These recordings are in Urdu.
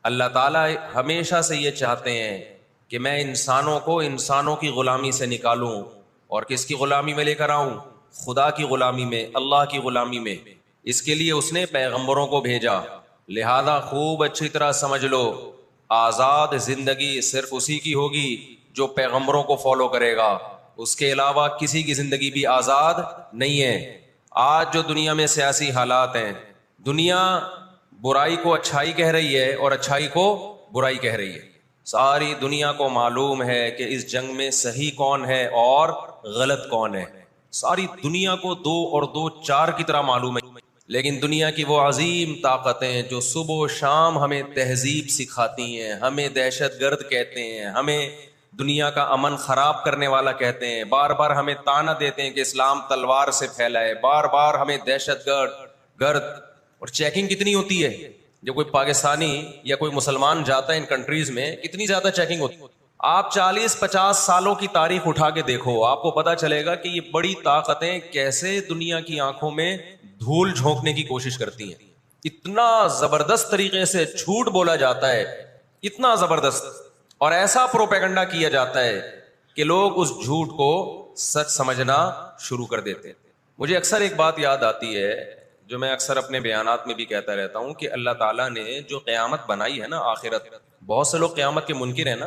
اللہ تعالیٰ ہمیشہ سے یہ چاہتے ہیں کہ میں انسانوں کو انسانوں کی غلامی سے نکالوں اور کس کی غلامی میں لے کر آؤں؟ خدا کی غلامی میں، اللہ کی غلامی میں۔ اس کے لیے اس نے پیغمبروں کو بھیجا۔ لہذا خوب اچھی طرح سمجھ لو، آزاد زندگی صرف اسی کی ہوگی جو پیغمبروں کو فالو کرے گا، اس کے علاوہ کسی کی زندگی بھی آزاد نہیں ہے۔ آج جو دنیا میں سیاسی حالات ہیں، دنیا برائی کو اچھائی کہہ رہی ہے اور اچھائی کو برائی کہہ رہی ہے۔ ساری دنیا کو معلوم ہے کہ اس جنگ میں صحیح کون ہے اور غلط کون ہے، ساری دنیا کو 2 اور 2 4 کی طرح معلوم ہے۔ لیکن دنیا کی وہ عظیم طاقتیں جو صبح و شام ہمیں تہذیب سکھاتی ہیں، ہمیں دہشت گرد کہتے ہیں، ہمیں دنیا کا امن خراب کرنے والا کہتے ہیں، بار بار ہمیں طعنہ دیتے ہیں کہ اسلام تلوار سے پھیلا ہے، بار بار ہمیں دہشت گرد اور چیکنگ کتنی ہوتی ہے جب کوئی پاکستانی یا کوئی مسلمان جاتا ہے ان کنٹریز میں، کتنی زیادہ چیکنگ ہوتی ہے۔ آپ 40-50 سالوں کی تاریخ اٹھا کے دیکھو، آپ کو پتا چلے گا کہ یہ بڑی طاقتیں کیسے دنیا کی آنکھوں میں دھول جھونکنے کی کوشش کرتی ہیں۔ اتنا زبردست طریقے سے جھوٹ بولا جاتا ہے، اتنا زبردست، اور ایسا پروپیگنڈا کیا جاتا ہے کہ لوگ اس جھوٹ کو سچ سمجھنا شروع کر دیتے ہیں۔ مجھے اکثر ایک بات یاد آتی ہے جو میں اکثر اپنے بیانات میں بھی کہتا رہتا ہوں کہ اللہ تعالیٰ نے جو قیامت بنائی ہے نا، آخرت، بہت سے لوگ قیامت کے منکر ہیں نا،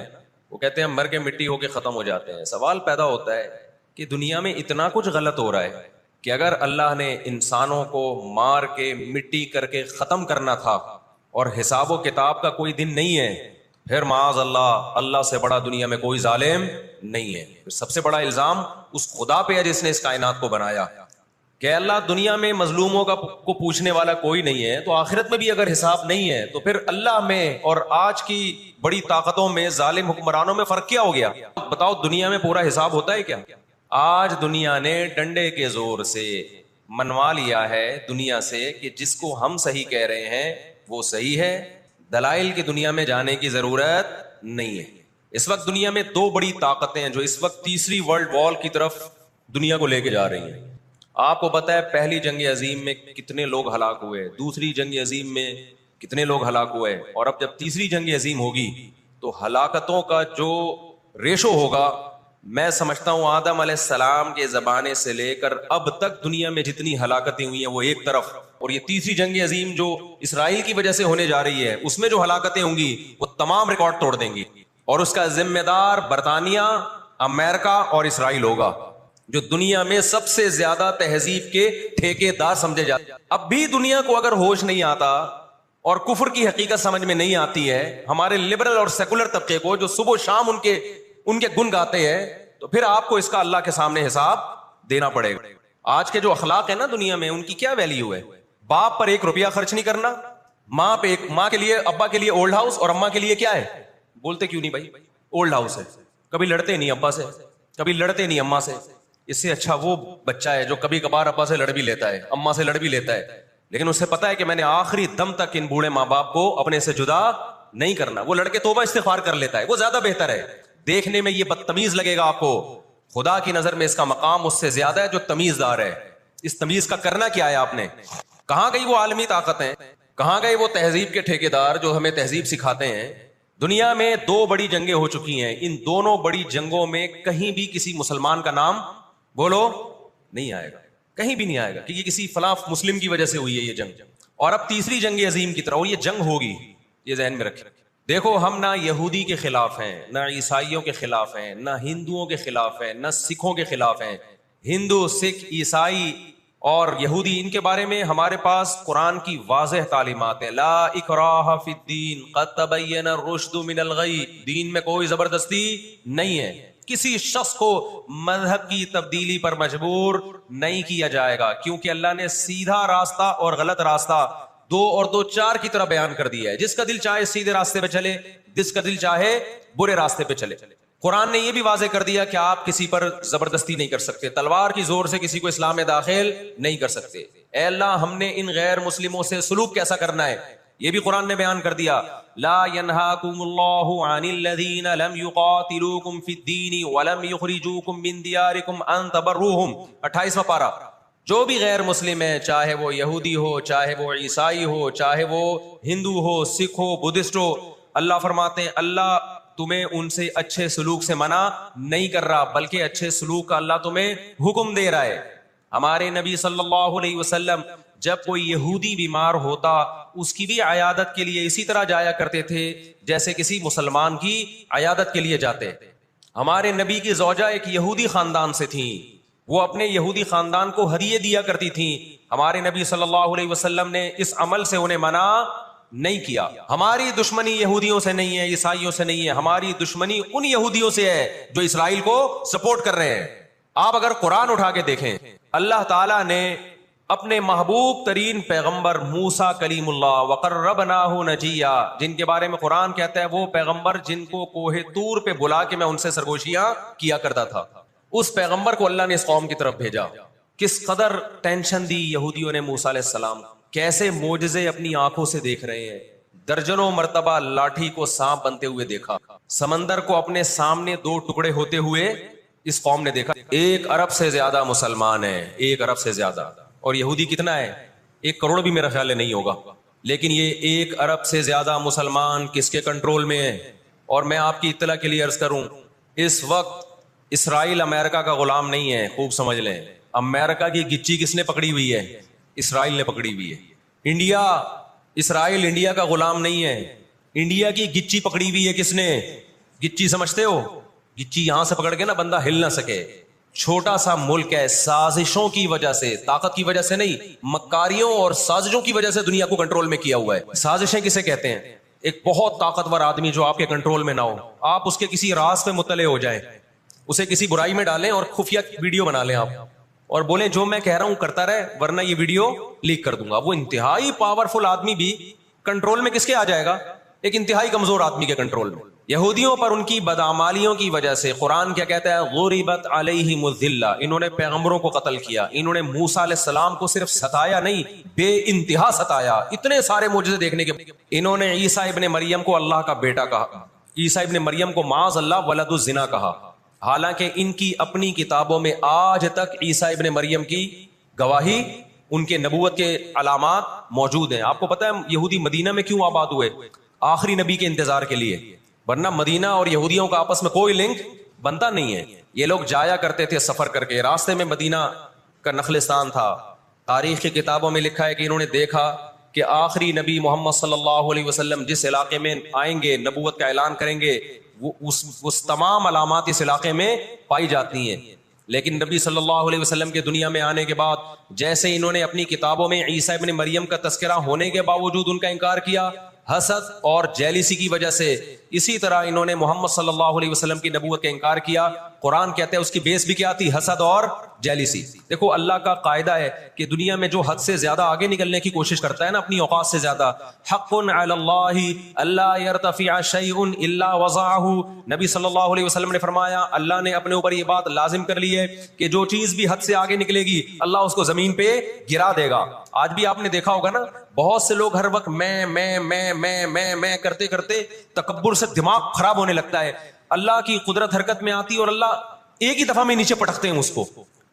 وہ کہتے ہیں مر کے مٹی ہو کے ختم ہو جاتے ہیں۔ سوال پیدا ہوتا ہے کہ دنیا میں اتنا کچھ غلط ہو رہا ہے کہ اگر اللہ نے انسانوں کو مار کے مٹی کر کے ختم کرنا تھا اور حساب و کتاب کا کوئی دن نہیں ہے، پھر معاذ اللہ سے بڑا دنیا میں کوئی ظالم نہیں ہے۔ سب سے بڑا الزام اس خدا پہ ہے جس نے اس کائنات کو بنایا کہ اللہ دنیا میں مظلوموں کو پوچھنے والا کوئی نہیں ہے، تو آخرت میں بھی اگر حساب نہیں ہے تو پھر اللہ میں اور آج کی بڑی طاقتوں میں، ظالم حکمرانوں میں فرق کیا ہو گیا؟ بتاؤ، دنیا میں پورا حساب ہوتا ہے کیا؟ آج دنیا نے ڈنڈے کے زور سے منوا لیا ہے دنیا سے کہ جس کو ہم صحیح کہہ رہے ہیں وہ صحیح ہے، دلائل کی دنیا میں جانے کی ضرورت نہیں ہے۔ اس وقت دنیا میں 2 بڑی طاقتیں ہیں جو اس وقت تیسری ورلڈ وار کی طرف دنیا کو لے کے جا رہی ہیں۔ آپ کو پتا ہے پہلی جنگ عظیم میں کتنے لوگ ہلاک ہوئے، دوسری جنگ عظیم میں کتنے لوگ ہلاک ہوئے، اور اب جب تیسری جنگ عظیم ہوگی تو ہلاکتوں کا جو ریشو ہوگا، میں سمجھتا ہوں آدم علیہ السلام کے زمانے سے لے کر اب تک دنیا میں جتنی ہلاکتیں ہوئی ہیں وہ ایک طرف، اور یہ تیسری جنگ عظیم جو اسرائیل کی وجہ سے ہونے جا رہی ہے اس میں جو ہلاکتیں ہوں گی وہ تمام ریکارڈ توڑ دیں گی، اور اس کا ذمہ دار برطانیہ، امریکہ اور اسرائیل ہوگا، جو دنیا میں سب سے زیادہ تہذیب کے ٹھیکے دار سمجھے جاتے ہیں۔ اب بھی دنیا کو اگر ہوش نہیں آتا اور کفر کی حقیقت سمجھ میں نہیں آتی ہے، ہمارے لبرل اور سیکولر طبقے کو جو صبح و شام ان کے گن گاتے ہیں، تو پھر آپ کو اس کا اللہ کے سامنے حساب دینا پڑے گا۔ آج کے جو اخلاق ہیں نا دنیا میں، ان کی کیا ویلیو ہے؟ باپ پر 1 روپیہ خرچ نہیں کرنا، ماں کے لیے، ابا کے لیے اولڈ ہاؤس، اور اماں کے لیے کیا ہے؟ بولتے کیوں نہیں بھائی؟ اولڈ ہاؤس ہے۔ کبھی لڑتے نہیں ابا سے، کبھی لڑتے نہیں اماں سے۔ اس سے اچھا وہ بچہ ہے جو کبھی کبھار ابا سے لڑ بھی لیتا ہے، اماں سے لڑ بھی لیتا ہے، لیکن اسے پتا ہے کہ میں نے آخری دم تک ان بوڑھے ماں باپ کو اپنے سے جدا نہیں کرنا۔ وہ لڑکے توبہ استغفار کر لیتا ہے، وہ زیادہ بہتر ہے۔ دیکھنے میں یہ بدتمیز لگے گا آپ کو، خدا کی نظر میں اس کا مقام اس سے زیادہ ہے جو تمیز دار ہے۔ اس تمیز کا کرنا کیا ہے آپ نے؟ کہاں گئی وہ عالمی طاقتیں؟ کہاں گئے وہ تہذیب کے ٹھیکیدار جو ہمیں تہذیب سکھاتے ہیں؟ دنیا میں 2 بڑی جنگیں ہو چکی ہیں، ان دونوں بڑی جنگوں میں کہیں بھی کسی مسلمان کا نام بولو نہیں آئے گا، کہیں بھی نہیں آئے گا کہ یہ کسی فلاں مسلم کی وجہ سے ہوئی ہے یہ جنگ۔ اور اب تیسری جنگ عظیم کی طرح، اور یہ جنگ ہوگی، یہ ذہن میں رکھیں۔ دیکھو، ہم نہ یہودی کے خلاف ہیں، نہ عیسائیوں کے خلاف ہیں، نہ ہندوؤں کے خلاف ہیں، نہ سکھوں کے خلاف ہیں۔ ہندو، سکھ، عیسائی اور یہودی، ان کے بارے میں ہمارے پاس قرآن کی واضح تعلیمات ہیں۔ لا اکراہ فی الدین قد تبین الرشد من الغی، دین میں کوئی زبردستی نہیں ہے، کسی شخص کو مذہب کی تبدیلی پر مجبور نہیں کیا جائے گا، کیونکہ اللہ نے سیدھا راستہ اور غلط راستہ 2 اور 2 4 کی طرح بیان کر دیا ہے۔ جس کا دل چاہے سیدھے راستے پہ چلے، جس کا دل چاہے برے راستے پہ چلے۔ قرآن نے یہ بھی واضح کر دیا کہ آپ کسی پر زبردستی نہیں کر سکتے، تلوار کی زور سے کسی کو اسلام میں داخل نہیں کر سکتے۔ اے اللہ، ہم نے ان غیر مسلموں سے سلوک کیسا کرنا ہے یہ بھی قرآن نے بیان کر دیا۔ لا ينهاكم الله عن الذين لم يقاتلوكم في الدين ولم يخرجوكم من دياركم ان تبروهم، 28واں پارہ۔ جو بھی غیر مسلم ہے، چاہے وہ یہودی ہو، چاہے وہ عیسائی ہو، چاہے وہ ہندو ہو، سکھ ہو، بدھسٹ ہو، اللہ فرماتے ہیں اللہ تمہیں ان سے اچھے سلوک سے منع نہیں کر رہا، بلکہ اچھے سلوک کا اللہ تمہیں حکم دے رہا ہے۔ ہمارے نبی صلی اللہ علیہ وسلم جب کوئی یہودی بیمار ہوتا اس کی بھی عیادت کے لیے اسی طرح جایا کرتے تھے جیسے کسی مسلمان کی عیادت کے لیے جاتے۔ ہمارے نبی کی زوجہ ایک یہودی خاندان سے تھیں، وہ اپنے یہودی خاندان کو ہدیے دیا کرتی تھیں، ہمارے نبی صلی اللہ علیہ وسلم نے اس عمل سے انہیں منع نہیں کیا۔ ہماری دشمنی یہودیوں سے نہیں ہے، عیسائیوں سے نہیں ہے، ہماری دشمنی ان یہودیوں سے ہے جو اسرائیل کو سپورٹ کر رہے ہیں۔ آپ اگر قرآن اٹھا کے دیکھیں، اللہ تعالیٰ نے اپنے محبوب ترین پیغمبر موسیٰ کلیم اللہ وقربناہ نجیہ، جن کے بارے میں قرآن کہتا ہے وہ پیغمبر جن کو کوہ طور پہ بلا کے میں ان سے سرگوشیاں کیا کرتا تھا، اس پیغمبر کو اللہ نے اس قوم کی طرف بھیجا۔ کس قدر ٹینشن دی یہودیوں نے موسیٰ علیہ السلام، کیسے معجزے اپنی آنکھوں سے دیکھ رہے ہیں، درجنوں مرتبہ لاٹھی کو سانپ بنتے ہوئے دیکھا، سمندر کو اپنے سامنے دو ٹکڑے ہوتے ہوئے اس قوم نے دیکھا۔ 1 ارب سے زیادہ مسلمان ہیں، 1 ارب سے زیادہ، اور یہودی کتنا ہے؟ 1 کروڑ بھی میرا خیال ہے نہیں ہوگا، لیکن یہ 1 ارب سے زیادہ مسلمان کس کے کنٹرول میں ہیں؟ اور میں آپ کی اطلاع کے لیے عرض کروں، اس وقت اسرائیل امریکہ کا غلام نہیں ہے، خوب سمجھ لیں، امریکہ کی گچی کس نے پکڑی ہوئی ہے؟ اسرائیل نے پکڑی ہوئی ہے۔ انڈیا، اسرائیل انڈیا کا غلام نہیں ہے، انڈیا کی گچی پکڑی ہوئی ہے کس نے؟ گچی سمجھتے ہو؟ گچی یہاں سے پکڑ کے نا بندہ ہل نہ سکے، چھوٹا سا ملک ہے، سازشوں کی وجہ سے، طاقت کی وجہ سے نہیں، مکاریوں اور سازشوں کی وجہ سے دنیا کو کنٹرول میں کیا ہوا ہے۔ سازشیں کسے کہتے ہیں؟ ایک بہت طاقتور آدمی جو آپ کے کنٹرول میں نہ ہو، آپ اس کے کسی راز پہ مطلع ہو جائیں، اسے کسی برائی میں ڈالیں اور خفیہ ویڈیو بنا لیں آپ، اور بولیں جو میں کہہ رہا ہوں کرتا رہے ورنہ یہ ویڈیو لیک کر دوں گا۔ وہ انتہائی پاورفل آدمی بھی کنٹرول میں کس کے آ جائے گا؟ ایک انتہائی کمزور آدمی کے کنٹرول میں۔ یہودیوں پر ان کی بدعمالیوں کی وجہ سے قرآن کیا کہتا ہے؟ غربت علیہم الذلہ، انہوں نے پیغمبروں کو قتل کیا، انہوں نے موسیٰ علیہ السلام کو صرف ستایا نہیں، بے انتہا ستایا، اتنے سارے معجزے دیکھنے کے بعد انہوں نے عیسیٰ ابن مریم کو اللہ کا بیٹا کہا، عیسیٰ ابن مریم کو معاذ اللہ ولد الزنا کہا، حالانکہ ان کی اپنی کتابوں میں آج تک عیسیٰ ابن مریم کی گواہی، ان کے نبوت کے علامات موجود ہیں۔ آپ کو پتہ ہے یہودی مدینہ میں کیوں آباد ہوئے؟ آخری نبی کے انتظار کے لیے، ورنہ مدینہ اور یہودیوں کا آپس میں کوئی لنک بنتا نہیں ہے۔ یہ لوگ جایا کرتے تھے سفر کر کے، راستے میں مدینہ کا نخلستان تھا۔ تاریخ کی کتابوں میں لکھا ہے کہ انہوں نے دیکھا کہ آخری نبی محمد صلی اللہ علیہ وسلم جس علاقے میں آئیں گے، نبوت کا اعلان کریں گے، اس تمام علامات اس علاقے میں پائی جاتی ہیں۔ لیکن نبی صلی اللہ علیہ وسلم کے دنیا میں آنے کے بعد جیسے انہوں نے اپنی کتابوں میں عیسیٰ ابن مریم کا تذکرہ ہونے کے باوجود ان کا انکار کیا حسد اور جیلیسی کی وجہ سے، اسی طرح انہوں نے محمد صلی اللہ علیہ وسلم کی نبوت کا انکار کیا۔ قرآن کہتے ہیں اس کی بیس بھی کیا تھی؟ حسد اور جیلیسی۔ دیکھو اللہ کا قاعدہ ہے کہ دنیا میں جو حد سے زیادہ آگے نکلنے کی کوشش کرتا ہے نا، اپنی اوقات سے زیادہ، حق علی اللہ الا یرتفع شیء الا وضعہ، نبی صلی اللہ علیہ وسلم نے فرمایا اللہ نے اپنے اوپر یہ بات لازم کر لی ہے کہ جو چیز بھی حد سے آگے نکلے گی اللہ اس کو زمین پہ گرا دے گا۔ آج بھی آپ نے دیکھا ہوگا نا، بہت سے لوگ ہر وقت میں کرتے کرتے تکبر سے دماغ خراب ہونے لگتا ہے، اللہ کی قدرت حرکت میں آتی اور اللہ ایک ہی دفعہ میں نیچے پٹکتے ہیں اس کو۔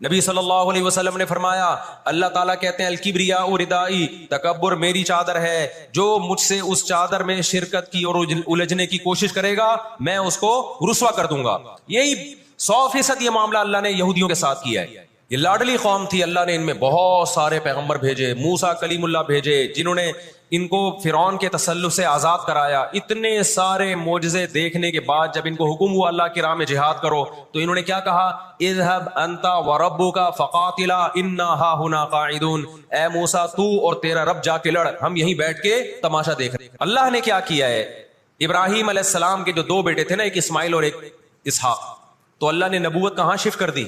نبی صلی اللہ علیہ وسلم نے فرمایا اللہ تعالیٰ کہتے ہیں الکبریاء ردائی، تکبر میری چادر ہے، جو مجھ سے اس چادر میں شرکت کی اور الجھنے کی کوشش کرے گا میں اس کو رسوا کر دوں گا۔ یہی 100% یہ معاملہ اللہ نے یہودیوں کے ساتھ کیا ہے۔ یہ لاڈلی قوم تھی، اللہ نے ان میں بہت سارے پیغمبر بھیجے، موسیٰ کلیم اللہ بھیجے جنہوں نے ان کو فرعون کے تسلط سے آزاد کرایا۔ اتنے سارے معجزے دیکھنے کے بعد جب ان کو حکم ہوا اللہ کی راہ میں جہاد کرو تو انہوں نے کیا کہا؟ اذهب انت وربک فقاتلا انا ہاہنا قاعدون، اے موسیٰ تو اور تیرا رب جا کے لڑ، ہم یہیں بیٹھ کے تماشا دیکھ رہے ہیں۔ اللہ نے کیا کیا ہے؟ ابراہیم علیہ السلام کے جو 2 بیٹے تھے نا، ایک اسماعیل اور ایک اسحاق، تو اللہ نے نبوت کہاں شفٹ کر دی؟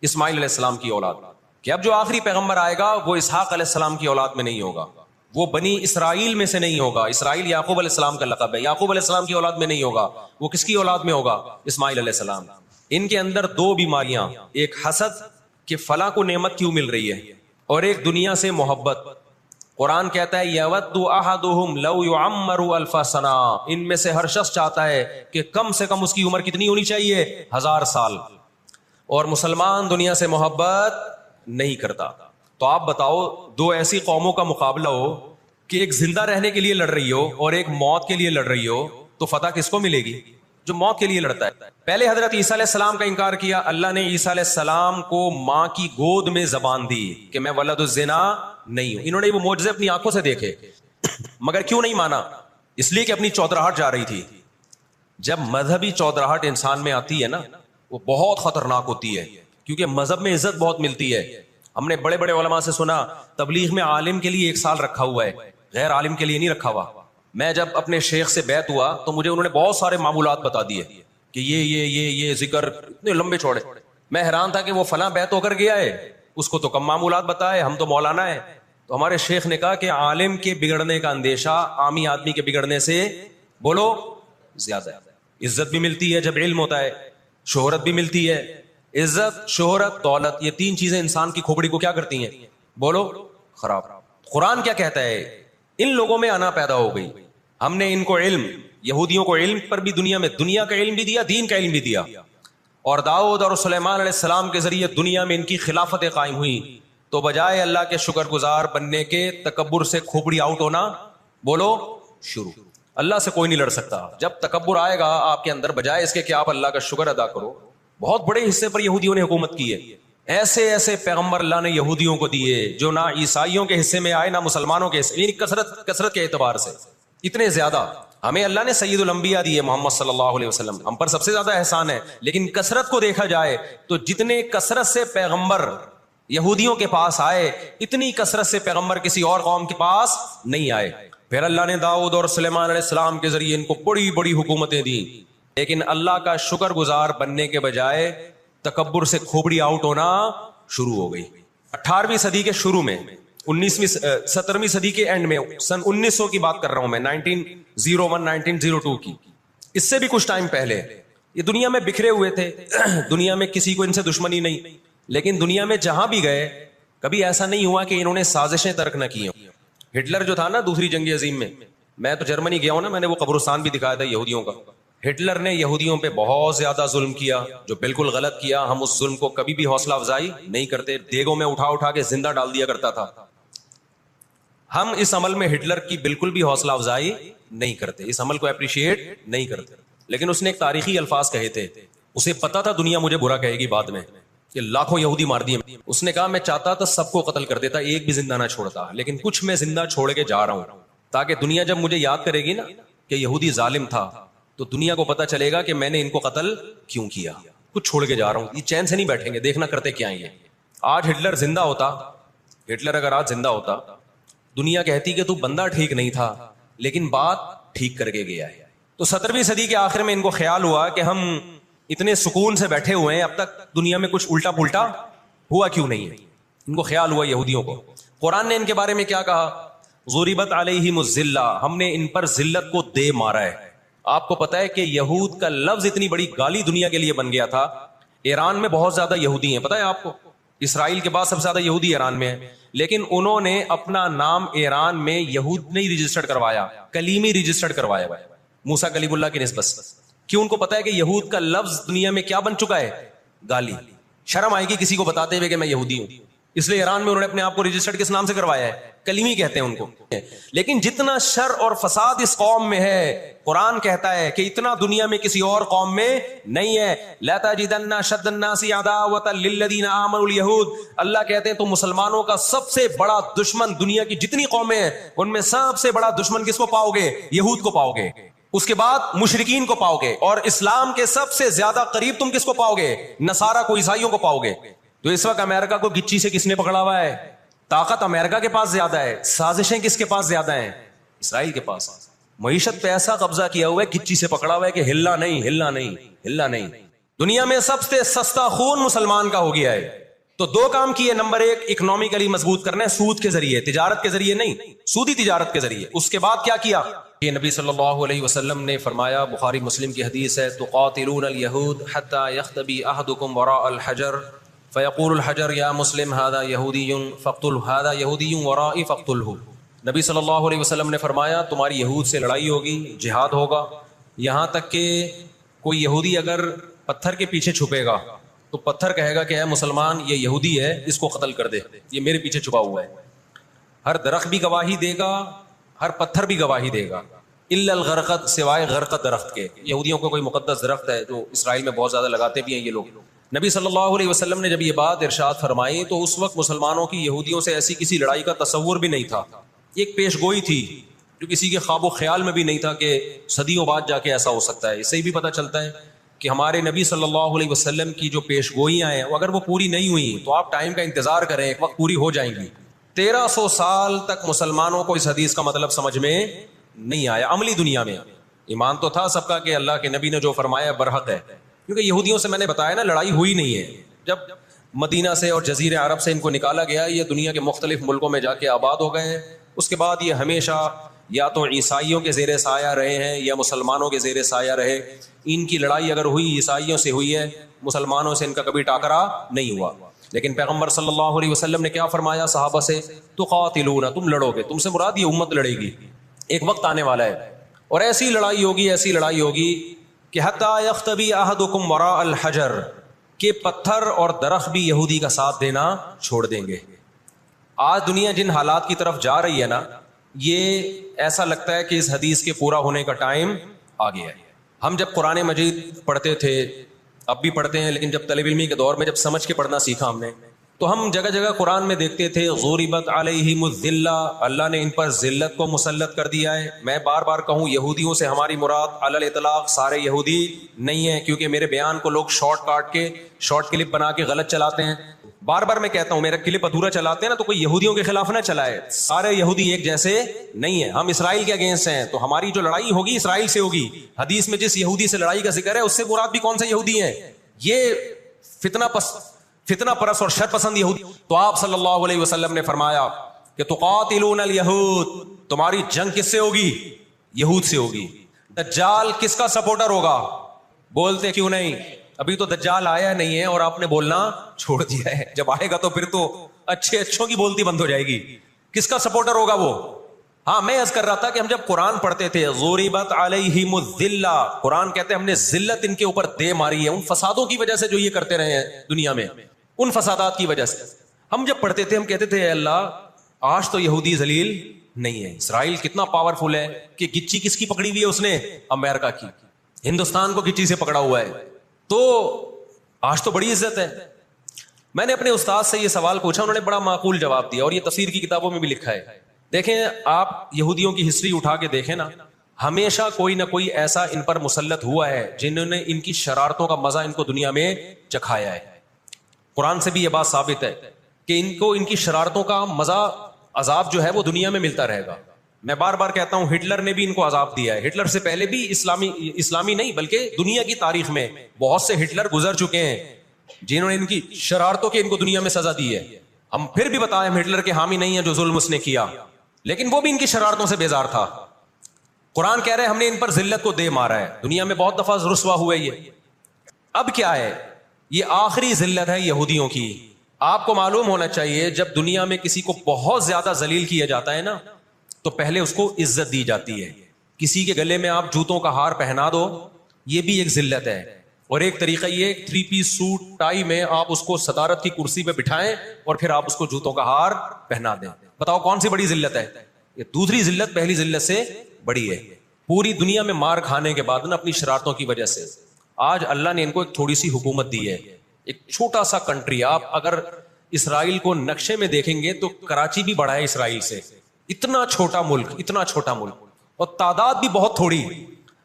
اسماعیل علیہ السلام کی اولاد، کہ اب جو آخری پیغمبر آئے گا وہ اسحاق علیہ السلام کی اولاد میں نہیں ہوگا، وہ بنی اسرائیل میں سے نہیں ہوگا۔ اسرائیل یعقوب علیہ السلام کا لقب ہے، یعقوب علیہ السلام کی اولاد میں نہیں ہوگا، وہ کس کی اولاد میں ہوگا؟ اسماعیل علیہ السلام۔ ان کے اندر 2 بیماریاں، ایک حسد کہ فلاں کو نعمت کیوں مل رہی ہے، اور ایک دنیا سے محبت۔ قرآن کہتا ہے یود احدہم لو یعمر الف سنہ، ان میں سے ہر شخص چاہتا ہے کہ کم سے کم اس کی عمر کتنی ہونی چاہیے؟ 1000 سال۔ اور مسلمان دنیا سے محبت نہیں کرتا۔ تو آپ بتاؤ دو ایسی قوموں کا مقابلہ ہو کہ ایک زندہ رہنے کے لیے لڑ رہی ہو اور ایک موت کے لیے لڑ رہی ہو، تو فتح کس کو ملے گی؟ جو موت کے لیے لڑتا ہے. پہلے حضرت عیسیٰ علیہ السلام کا انکار کیا، اللہ نے عیسیٰ علیہ السلام کو ماں کی گود میں زبان دی کہ میں ولد الزنا نہیں ہوں. انہوں نے وہ معجزے اپنی آنکھوں سے دیکھے، مگر کیوں نہیں مانا؟ اس لیے کہ اپنی چودراہٹ جا رہی تھی. جب مذہبی چودراہٹ انسان میں آتی ہے نا، وہ بہت خطرناک ہوتی ہے، کیونکہ مذہب میں عزت بہت ملتی ہے. ہم نے بڑے بڑے علماء سے سنا تبلیغ میں عالم کے لیے 1 سال رکھا ہوا ہے، غیر عالم کے لیے نہیں رکھا ہوا. میں جب اپنے شیخ سے بیعت ہوا تو مجھے انہوں نے بہت سارے معمولات بتا دیے کہ یہ ذکر اتنے لمبے چوڑے. میں حیران تھا کہ وہ فلاں بیعت ہو کر گیا ہے، اس کو تو کم معمولات بتائے، ہم تو مولانا ہے. تو ہمارے شیخ نے کہا کہ عالم کے بگڑنے کا اندیشہ عامی آدمی کے بگڑنے سے بولو زیادہ ہے. عزت بھی ملتی ہے جب علم ہوتا ہے، شہرت بھی ملتی ہے. عزت، شہرت، دولت، یہ 3 چیزیں انسان کی کھوپڑی کو کیا کرتی ہیں؟ بولو خراب. قرآن کیا کہتا ہے؟ ان لوگوں میں انا پیدا ہو گئی، ہم نے ان کو علم، یہودیوں کو علم پر بھی دنیا کا علم بھی دیا، دین کا علم بھی دیا. اور داؤد اور سلیمان علیہ السلام کے ذریعے دنیا میں ان کی خلافتیں قائم ہوئی. تو بجائے اللہ کے شکر گزار بننے کے تکبر سے کھوپڑی آؤٹ ہونا بولو شروع. اللہ سے کوئی نہیں لڑ سکتا. جب تکبر آئے گا آپ کے اندر، بجائے اس کے کہ آپ اللہ کا شکر ادا کرو. بہت بڑے حصے پر یہودیوں نے حکومت کی ہے. ایسے ایسے پیغمبر اللہ نے یہودیوں کو دیے جو نہ عیسائیوں کے حصے میں آئے نہ مسلمانوں کے حصے، یعنی کثرت کے اعتبار سے اتنے زیادہ. ہمیں اللہ نے سید الانبیاء دیے محمد صلی اللہ علیہ وسلم، ہم پر سب سے زیادہ احسان ہے. لیکن کثرت کو دیکھا جائے تو جتنے کثرت سے پیغمبر یہودیوں کے پاس آئے، اتنی کثرت سے پیغمبر کسی اور قوم کے پاس نہیں آئے. پھر اللہ نے داؤد اور سلیمان علیہ السلام کے ذریعے ان کو بڑی بڑی حکومتیں دی. لیکن اللہ کا شکر گزار بننے کے بجائے تکبر سے کھوپڑی آؤٹ ہونا شروع ہو گئی. 18ویں صدی کے شروع میں، 17ویں صدی کے اینڈ میں، سن 1900 کی بات کر رہا ہوں میں، 1901 1902 کی، اس سے بھی کچھ ٹائم پہلے. یہ دنیا میں بکھرے ہوئے تھے، دنیا میں کسی کو ان سے دشمنی نہیں، لیکن دنیا میں جہاں بھی گئے کبھی ایسا نہیں ہوا کہ انہوں نے سازشیں ترک نہ کی. ہٹلر جو تھا نا دوسری جنگ عظیم میں تو جرمنی گیا ہوں نا، میں نے وہ قبرستان بھی دکھایا تھا یہودیوں کا. ہٹلر نے یہودیوں پہ بہت زیادہ ظلم کیا، جو بالکل غلط کیا. ہم اس ظلم کو کبھی بھی حوصلہ افزائی نہیں کرتے، دیگوں میں اٹھا کے زندہ ڈال دیا کرتا تھا. ہم اس عمل میں ہٹلر کی بالکل بھی حوصلہ افزائی نہیں کرتے، اس عمل کو اپریشیٹ نہیں کرتے. لیکن اس نے ایک تاریخی الفاظ کہے تھے، اسے پتا تھا دنیا مجھے برا کہے گی بعد میں کہ لاکھوں یہودی مار دیے. اس نے کہا میں چاہتا تھا سب کو قتل کر دیتا، ایک بھی زندہ نہ چھوڑتا، لیکن کچھ میں زندہ چھوڑ کے جا رہا ہوں تاکہ دنیا جب مجھے یاد کرے گی نا کہ یہودی ظالم تھا، تو دنیا کو پتا چلے گا کہ میں نے ان کو قتل کیوں کیا. کچھ چھوڑ کے جا رہا ہوں، یہ چین سے نہیں بیٹھیں گے، دیکھنا کرتے کیا ہیں. آج ہٹلر زندہ ہوتا، ہٹلر اگر آج زندہ ہوتا، دنیا کہتی کہ تو بندہ ٹھیک نہیں تھا لیکن بات ٹھیک کر کے گیا ہے. تو 17ویں صدی کے آخر میں ان کو خیال ہوا کہ ہم اتنے سکون سے بیٹھے ہوئے ہیں، اب تک دنیا میں کچھ الٹا پلٹا ہوا کیوں نہیں ہے. ان کو خیال ہوا یہودیوں کو. قرآن نے ان کے بارے میں کیا کہا؟ ضربت علیہم الذلہ، ہم نے ان پر ذلت کو دے مارا ہے. آپ کو پتا ہے کہ یہود کا لفظ اتنی بڑی گالی دنیا کے لیے بن گیا تھا. ایران میں بہت زیادہ یہودی ہیں، پتا ہے آپ کو، اسرائیل کے بعد سب سے زیادہ یہودی ایران میں ہیں. لیکن انہوں نے اپنا نام ایران میں یہود نہیں رجسٹرڈ کروایا، کلیمی رجسٹرڈ کروایا ہوا ہے، موسیٰ کلیم اللہ کی نسبت. کیوں؟ ان کو پتا ہے کہ یہود کا لفظ دنیا میں کیا بن چکا ہے؟ گالی. شرم آئے گی کسی کو بتاتے ہوئے کہ میں یہودی ہوں، اس لیے ایران میں انہوں نے اپنے آپ کو رجسٹرڈ کس نام سے کروایا ہے؟ کلیمی کہتے ہیں ان کو. لیکن جتنا شر اور فساد اس قوم میں ہے، قرآن کہتا ہے کہ اتنا دنیا میں کسی اور قوم میں نہیں ہے. لا تجدن اشد الناس عداوۃ للذین آمنوا اليہود، اللہ کہتے ہیں تو مسلمانوں کا سب سے بڑا دشمن، دنیا کی جتنی قومیں ہیں ان میں سب سے بڑا دشمن کس کو پاؤ گے؟ یہود کو پاؤ گے. اس کے بعد مشرکین کو پاؤ گے، اور اسلام کے سب سے زیادہ قریب تم کس کو پاؤ گے؟ نصارہ کو، عیسائیوں کو پاؤ گے. تو اس وقت امریکہ کو گچی سے کس نے پکڑا ہوا ہے؟ طاقت امریکہ کے پاس زیادہ ہے، سازشیں کس کے پاس زیادہ ہیں؟ اسرائیل کے پاس. معیشت پہ ایسا قبضہ کیا ہوا ہے، گچی سے پکڑا ہوا ہے کہ ہلنا نہیں ہلنا نہیں ہلنا نہیں. دنیا میں سب سے سستا خون مسلمان کا ہو گیا ہے. تو 2 کام کیے. نمبر 1 اکنامکلی مضبوط کرنا ہے، سود کے ذریعے، تجارت کے ذریعے نہیں، سودی تجارت کے ذریعے. اس کے بعد کیا کیا؟ یہ نبی صلی اللہ علیہ وسلم نے فرمایا، بخاری مسلم کی حدیث ہے، تقاتلون اليہود حتی یختبی احدکم وراء الحجر فیقول الحجر یا مسلم هذا یہودی فاقتلہ هذا یہودی ورائی فاقتلہ. نبی صلی اللہ علیہ وسلم نے فرمایا تمہاری یہود سے لڑائی ہوگی، جہاد ہوگا، یہاں تک کہ کوئی یہودی اگر پتھر کے پیچھے چھپے گا تو پتھر کہے گا کہ اے مسلمان یہ یہودی ہے، اس کو قتل کر دے، یہ میرے پیچھے چھپا ہوا ہے۔ ہر درخت بھی گواہی دے گا، ہر پتھر بھی گواہی دے گا، الا الغرقد، سوائے غرقد درخت کے۔ یہودیوں کا کوئی مقدس درخت ہے جو اسرائیل میں بہت زیادہ لگاتے بھی ہیں یہ لوگ۔ نبی صلی اللہ علیہ وسلم نے جب یہ بات ارشاد فرمائی تو اس وقت مسلمانوں کی یہودیوں سے ایسی کسی لڑائی کا تصور بھی نہیں تھا، ایک پیش گوئی تھی جو کسی کے خواب و خیال میں بھی نہیں تھا کہ صدیوں بعد جا کے ایسا ہو سکتا ہے۔ اس سے ہی بھی پتہ چلتا ہے کہ ہمارے نبی صلی اللہ علیہ وسلم کی جو پیش گوئیاں ہیں اگر وہ پوری نہیں ہوئی تو آپ ٹائم کا انتظار کریں، ایک وقت پوری ہو جائیں گی۔ 1300 سال تک مسلمانوں کو اس حدیث کا مطلب سمجھ میں نہیں آیا عملی دنیا میں۔ ایمان تو تھا سب کا کہ اللہ کے نبی نے جو فرمایا برحق ہے، کیونکہ یہودیوں سے میں نے بتایا نا لڑائی ہوئی نہیں ہے۔ جب مدینہ سے اور جزیرے عرب سے ان کو نکالا گیا، یہ دنیا کے مختلف ملکوں میں جا کے آباد ہو گئے۔ اس کے بعد یہ ہمیشہ یا تو عیسائیوں کے زیر سایہ رہے ہیں یا مسلمانوں کے زیر سایہ رہے۔ ان کی لڑائی اگر ہوئی عیسائیوں سے ہوئی ہے، مسلمانوں سے ان کا کبھی ٹاکرا نہیں ہوا۔ لیکن پیغمبر صلی اللہ علیہ وسلم نے کیا فرمایا صحابہ سے؟ تقاتلون، تم لڑو گے، تم سے مراد یہ امت لڑے گی، ایک وقت آنے والا ہے اور ایسی لڑائی ہوگی، ایسی لڑائی ہوگی کہ حتی یختبی احدکم وراء الحجر، کہ پتھر اور درخت بھی یہودی کا ساتھ دینا چھوڑ دیں گے۔ آج دنیا جن حالات کی طرف جا رہی ہے نا، یہ ایسا لگتا ہے کہ اس حدیث کے پورا ہونے کا ٹائم آ گیا ہے۔ ہم جب قرآن مجید پڑھتے تھے، اب بھی پڑھتے ہیں، لیکن جب طالب علمی کے دور میں جب سمجھ کے پڑھنا سیکھا ہم نے، تو ہم جگہ جگہ قرآن میں دیکھتے تھے غُرِبَتْ عَلَيْهِمُ الذِّلَّةُ، اللہ نے ان پر ذلت کو مسلط کر دیا ہے۔ میں بار بار کہوں یہودیوں سے ہماری مراد علی الاطلاق سارے یہودی نہیں ہیں، کیونکہ میرے بیان کو لوگ شارٹ کلپ بنا کے غلط چلاتے ہیں۔ بار بار میں کہتا ہوں میرا کلپ ادھورا چلاتے ہیں نا تو کوئی یہودیوں کے خلاف نہ چلائے، سارے یہودی ایک جیسے نہیں ہیں۔ ہم اسرائیل کے اگینسٹ ہیں تو ہماری جو لڑائی ہوگی اسرائیل سے ہوگی۔ حدیث میں جس یہودی سے لڑائی کا ذکر ہے اس سے مراد بھی کون سے یہودی ہیں؟ یہ فتنہ پرست اور شر پسند یہودی۔ تو آپ صلی اللہ علیہ وسلم نے فرمایا کہ تقاتلون الیہود، تمہاری جنگ کس سے ہوگی؟ یہود سے ہوگی۔ دجال کس کا سپورٹر ہوگا؟ بولتے کیوں نہیں؟ ابھی تو دجال آیا نہیں ہے اور آپ نے بولنا چھوڑ دیا ہے، جب آئے گا تو پھر تو اچھوں کی بولتی بند ہو جائے گی۔ کس کا سپورٹر ہوگا وہ؟ ہاں میں عرض کر رہا تھا کہ ہم جب قرآن پڑھتے تھے غُرِبَتْ عَلَيْهِمُ الذِّلَّةُ، قرآن کہتے ہیں ہم نے ذلت ان کے اوپر دے ماری ہے، ان فسادوں کی وجہ سے جو یہ کرتے رہے ہیں دنیا میں، ان فسادات کی وجہ سے۔ ہم جب پڑھتے تھے ہم کہتے تھے اے اللہ آج تو یہودی ذلیل نہیں ہے۔ اسرائیل کتنا پاورفل ہے کہ گچی کس کی پکڑی ہوئی ہے اس نے؟ امریکہ کی۔ ہندوستان کو گچی سے پکڑا ہوا ہے، تو آج تو بڑی عزت ہے۔ میں نے اپنے استاد سے یہ سوال پوچھا، انہوں نے بڑا معقول جواب دیا اور یہ تفسیر کی کتابوں میں بھی لکھا ہے۔ دیکھیں آپ یہودیوں کی ہسٹری اٹھا کے دیکھیں نا، ہمیشہ کوئی نہ کوئی ایسا ان پر مسلط ہوا ہے جنہوں نے ان کی شرارتوں کا مزہ ان کو دنیا میں چکھایا ہے۔ قرآن سے بھی یہ بات ثابت ہے کہ ان کو ان کی شرارتوں کا مزہ، عذاب جو ہے وہ دنیا میں ملتا رہے گا۔ میں بار بار کہتا ہوں ہٹلر نے بھی ان کو عذاب دیا ہے۔ ہٹلر سے پہلے بھی اسلامی نہیں بلکہ دنیا کی تاریخ میں بہت سے ہٹلر گزر چکے ہیں جنہوں نے ان کی شرارتوں کے ان کو دنیا میں سزا دی ہے۔ ہم پھر بھی بتائیں ہم ہٹلر کے حامی نہیں ہیں جو ظلم اس نے کیا، لیکن وہ بھی ان کی شرارتوں سے بیزار تھا۔ قرآن کہہ رہے ہیں ہم نے ان پر ذلت کو دے مارا ہے، دنیا میں بہت دفعہ رسوا ہوئے یہ۔ اب کیا ہے؟ یہ آخری ذلت ہے یہودیوں کی۔ آپ کو معلوم ہونا چاہیے جب دنیا میں کسی کو بہت زیادہ ذلیل کیا جاتا ہے نا تو پہلے اس کو عزت دی جاتی ہے۔ کسی کے گلے میں آپ جوتوں کا ہار پہنا دو، یہ بھی ایک ذلت ہے۔ اور ایک طریقہ یہ 3 پیس سوٹ ٹائی میں آپ اس کو صدارت کی کرسی پہ بٹھائیں اور پھر آپ اس کو جوتوں کا ہار پہنا دیں۔ بتاؤ کون سی بڑی ذلت ہے؟ یہ دوسری ذلت پہلی ذلت سے بڑی ہے۔ پوری دنیا میں مار کھانے کے بعد نا اپنی شرارتوں کی وجہ سے آج اللہ نے ان کو ایک تھوڑی سی حکومت دی ہے، ایک چھوٹا سا کنٹری۔ آپ اگر اسرائیل کو نقشے میں دیکھیں گے تو کراچی بھی بڑا ہے اسرائیل سے، اتنا چھوٹا ملک، اتنا چھوٹا ملک، اور تعداد بھی بہت تھوڑی۔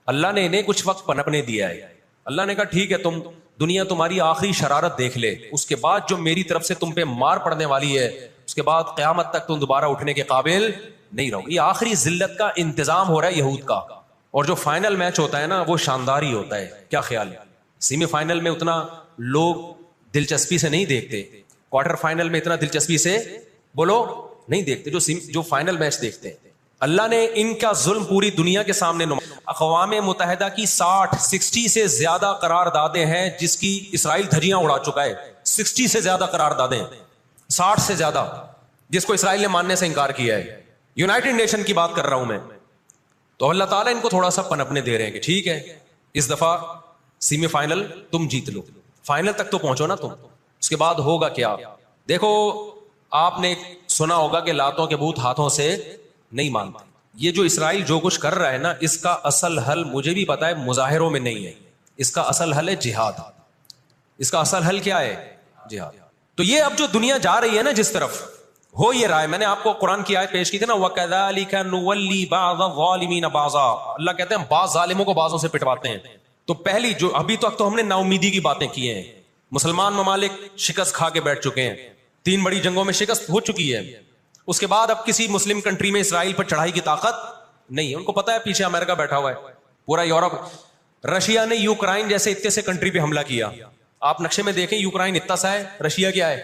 اللہ نے انہیں کچھ وقت پنپنے دیا ہے۔ اللہ نے کہا ٹھیک ہے تم دنیا تمہاری آخری شرارت دیکھ لے، اس کے بعد جو میری طرف سے تم پہ مار پڑنے والی ہے اس کے بعد قیامت تک تم دوبارہ اٹھنے کے قابل نہیں رہو۔ یہ آخری ذلت کا انتظام ہو رہا ہے یہود کا، اور جو فائنل میچ ہوتا ہے نا وہ شاندار ہی ہوتا ہے۔ کیا خیال ہے؟ سیمی فائنل میں اتنا لوگ دلچسپی سے نہیں دیکھتے، کوارٹر فائنل میں اتنا دلچسپی سے بولو نہیں دیکھتے جو فائنل میچ دیکھتے ہیں۔ اللہ نے ان کا ظلم پوری دنیا کے سامنے اقوام متحدہ کی 60 سے زیادہ قراردادیں ہیں جس کی اسرائیل دھجیاں اڑا چکا ہے۔ 60 سے زیادہ قراردادیں، 60 سے زیادہ جس کو اسرائیل نے ماننے سے انکار کیا ہے۔ یونائٹڈ نیشن کی بات کر رہا ہوں میں۔ تو اللہ تعالیٰ ان کو تھوڑا سا پنپنے دے رہے ہیں کہ ٹھیک ہے اس دفعہ سیمی فائنل تم جیت لو۔ فائنل تک تو پہنچو نا تم, اس کے بعد ہوگا کیا. دیکھو آپ نے سنا ہوگا کہ لاتوں کے بت ہاتھوں سے نہیں مانتے. یہ جو اسرائیل جو کچھ کر رہا ہے نا, اس کا اصل حل مجھے بھی پتا ہے مظاہروں میں نہیں ہے, اس کا اصل حل ہے جہاد. اس کا اصل حل کیا ہے؟ جہاد. تو یہ اب جو دنیا جا رہی ہے نا جس طرف, ہو یہ رہا ہے, میں نے آپ کو قرآن کی آیت پیش کی تھی نا, وَكَذَلِكَ نُوَلِّي بَعْضَ الظَّالِمِينَ بَعْضًا, اللہ کہتے ہیں بعض ظالموں کو بعضوں سے پٹواتے ہیں. تو پہلی جو ابھی تک تو ہم نے نا امیدی کی باتیں کی ہیں, مسلمان ممالک شکست کھا کے بیٹھ چکے ہیں, 3 بڑی جنگوں میں شکست ہو چکی ہے. اس کے بعد اب کسی مسلم کنٹری میں اسرائیل پر چڑھائی کی طاقت نہیں ہے. ان کو پتا ہے پیچھے امریکہ بیٹھا ہوا ہے, پورا یورپ. رشیا نے یوکرائن جیسے اتنے سے کنٹری پہ حملہ کیا. آپ نقشے میں دیکھیں یوکرائن اتنا سا ہے, رشیا کیا ہے,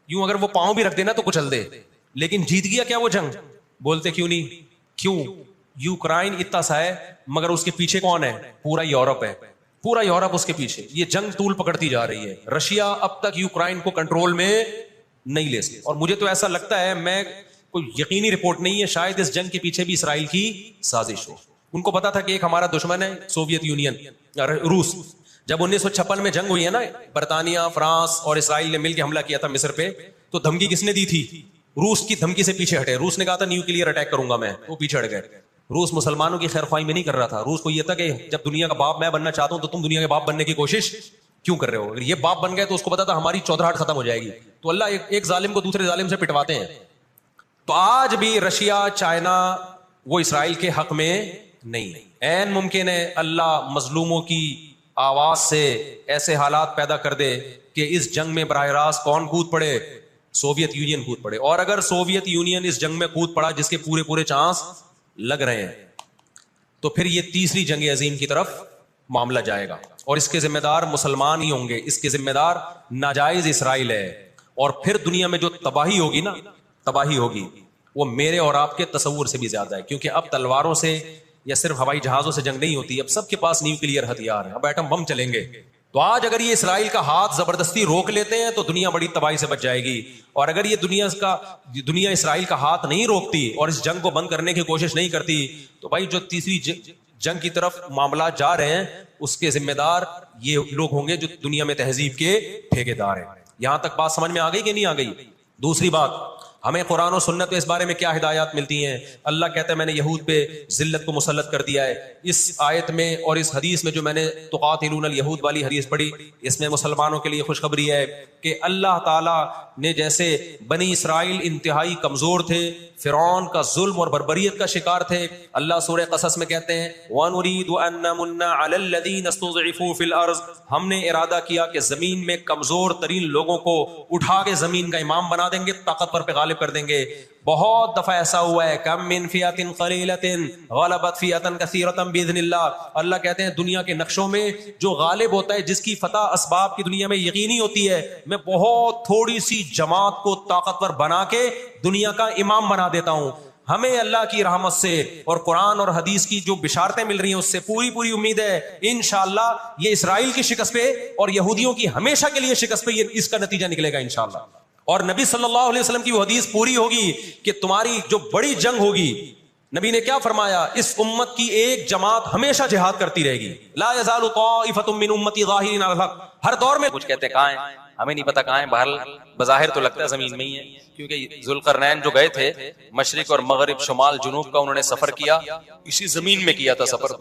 یوں اگر وہ پاؤں بھی رکھ دینا تو کچل دے. لیکن جیت گیا کیا وہ جنگ؟ بولتے کیوں نہیں؟ کیوں؟ یوکرائن اتنا سا ہے مگر اس کے پیچھے کون ہے؟ پورا یورپ ہے, پورا یورپ اس کے پیچھے. یہ جنگ طول پکڑتی جا رہی ہے. رشیا اب تک یوکرائن کو کنٹرول میں نہیں لے سکتی. اور مجھے تو ایسا لگتا ہے, میں کوئی یقینی رپورٹ نہیں ہے, شاید اس جنگ کے پیچھے بھی اسرائیل کی سازش ہو. ان کو پتا تھا کہ ایک ہمارا دشمن ہے سوویت یونین, روس. جب 1956 میں جنگ ہوئی ہے نا, برطانیہ, فرانس اور اسرائیل نے مل کے حملہ کیا تھا مصر پہ, تو دھمکی کس نے دی تھی؟ روس کی دھمکی سے پیچھے ہٹے. روس نے کہا تھا نیوکلیئر اٹیک کروں گا میں, وہ پیچھے ہٹ گئے. روس مسلمانوں کی خیر خواہی میں نہیں کر رہا تھا. روس کو یہ تھا کہ جب دنیا کا باپ میں بننا چاہتا ہوں تو تم دنیا کے باپ بننے کی کوشش کیوں کر رہے ہو؟ اگر یہ باپ بن گئے تو اس کو پتا تھا ہماری چودراہٹ ختم ہو جائے گی. تو اللہ ایک ظالم کو دوسرے ظالم سے پٹواتے ہیں. تو آج بھی رشیا, چائنا وہ اسرائیل کے حق میں نہیں ہے. عین ممکن ہے اللہ مظلوموں کی آواز سے ایسے حالات پیدا کر دے کہ اس جنگ میں براہ راست کون کود پڑے؟ سوویت یونین کود پڑے. اور اگر سوویت یونین اس جنگ میں کود پڑا جس کے پورے چانس لگ رہے ہیں, تو پھر یہ تیسری جنگ عظیم کی طرف معاملہ جائے گا, اور اس کے ذمہ دار مسلمان ہی ہوں گے. اس کے ذمہ دار ناجائز اسرائیل ہے. اور پھر دنیا میں جو تباہی ہوگی نا, تباہی ہوگی وہ میرے اور آپ کے تصور سے بھی زیادہ ہے. کیونکہ اب تلواروں سے یا صرف ہوائی جہازوں سے جنگ نہیں ہوتی, اب سب کے پاس نیوکلیئر ہتھیار ہیں, اب ایٹم بم چلیں گے. تو آج اگر یہ اسرائیل کا ہاتھ زبردستی روک لیتے ہیں تو دنیا بڑی تباہی سے بچ جائے گی. اور اگر یہ دنیا اسرائیل کا ہاتھ نہیں روکتی اور اس جنگ کو بند کرنے کی کوشش نہیں کرتی, تو بھائی جو تیسری جنگ کی طرف معاملات جا رہے ہیں اس کے ذمہ دار یہ لوگ ہوں گے جو دنیا میں تہذیب کے ٹھیکیدار ہیں. یہاں تک بات سمجھ میں آ گئی کہ نہیں آ گئی؟ دوسری بات, ہمیں قرآن و سنت میں اس بارے میں کیا ہدایات ملتی ہیں؟ اللہ کہتا ہے میں نے یہود پہ ذلت کو مسلط کر دیا ہے. اس آیت میں اور اس حدیث میں جو میں نے تقاتلون الیہود والی حدیث پڑھی, اس میں مسلمانوں کے لیے خوشخبری ہے کہ اللہ تعالیٰ نے جیسے بنی اسرائیل انتہائی کمزور تھے, فرعون کا ظلم اور بربریت کا شکار تھے, اللہ سورہ قصص میں کہتے ہیں وَنُرِيدُ أَن نَّمُنَّ عَلَى الَّذِينَ اسْتُضْعِفُوا فِي الْأَرْضِ, ہم نے ارادہ کیا کہ زمین میں کمزور ترین لوگوں کو اٹھا کے زمین کا امام بنا دیں گے, طاقتور پہ غالب کر دیں گے. بہت دفعہ ایسا ہوا ہے, کم من فئۃ قلیلۃ غلبت فئۃ کثیرۃ باذن اللہ. اللہ کہتے ہیں دنیا کے نقشوں میں جو غالب ہوتا ہے, جس کی فتح اسباب کی دنیا میں یقینی ہوتی ہے, میں بہت تھوڑی سی جماعت کو طاقتور بنا کے دنیا کا امام بنا دیتا ہوں. ہمیں اللہ کی رحمت سے اور قرآن اور حدیث کی جو بشارتیں مل رہی ہیں اس سے پوری امید ہے انشاءاللہ یہ اسرائیل کی شکست پہ اور یہودیوں کی ہمیشہ کے لیے شکست پہ اس کا نتیجہ نکلے گا انشاءاللہ. اور نبی صلی اللہ علیہ وسلم کی وہ حدیث پوری ہوگی کہ تمہاری جو بڑی جنگ ہوگی, نبی نے کیا فرمایا, اس امت کی ایک جماعت ہمیشہ جہاد کرتی رہے گی. لا یزال طائفۃ من امتی ظاہرین علی الحق. ہر دور میں کچھ کہتے ہیں کہاں ہیں, ہمیں نہیں پتا کہاں ہیں, بہرحال بظاہر تو لگتا ہے زمین میں ہی ہے, کیونکہ ذوالقرنین جو گئے تھے مشرق اور مغرب شمال جنوب کا انہوں نے سفر کیا, اسی زمین میں کیا تھا سفر.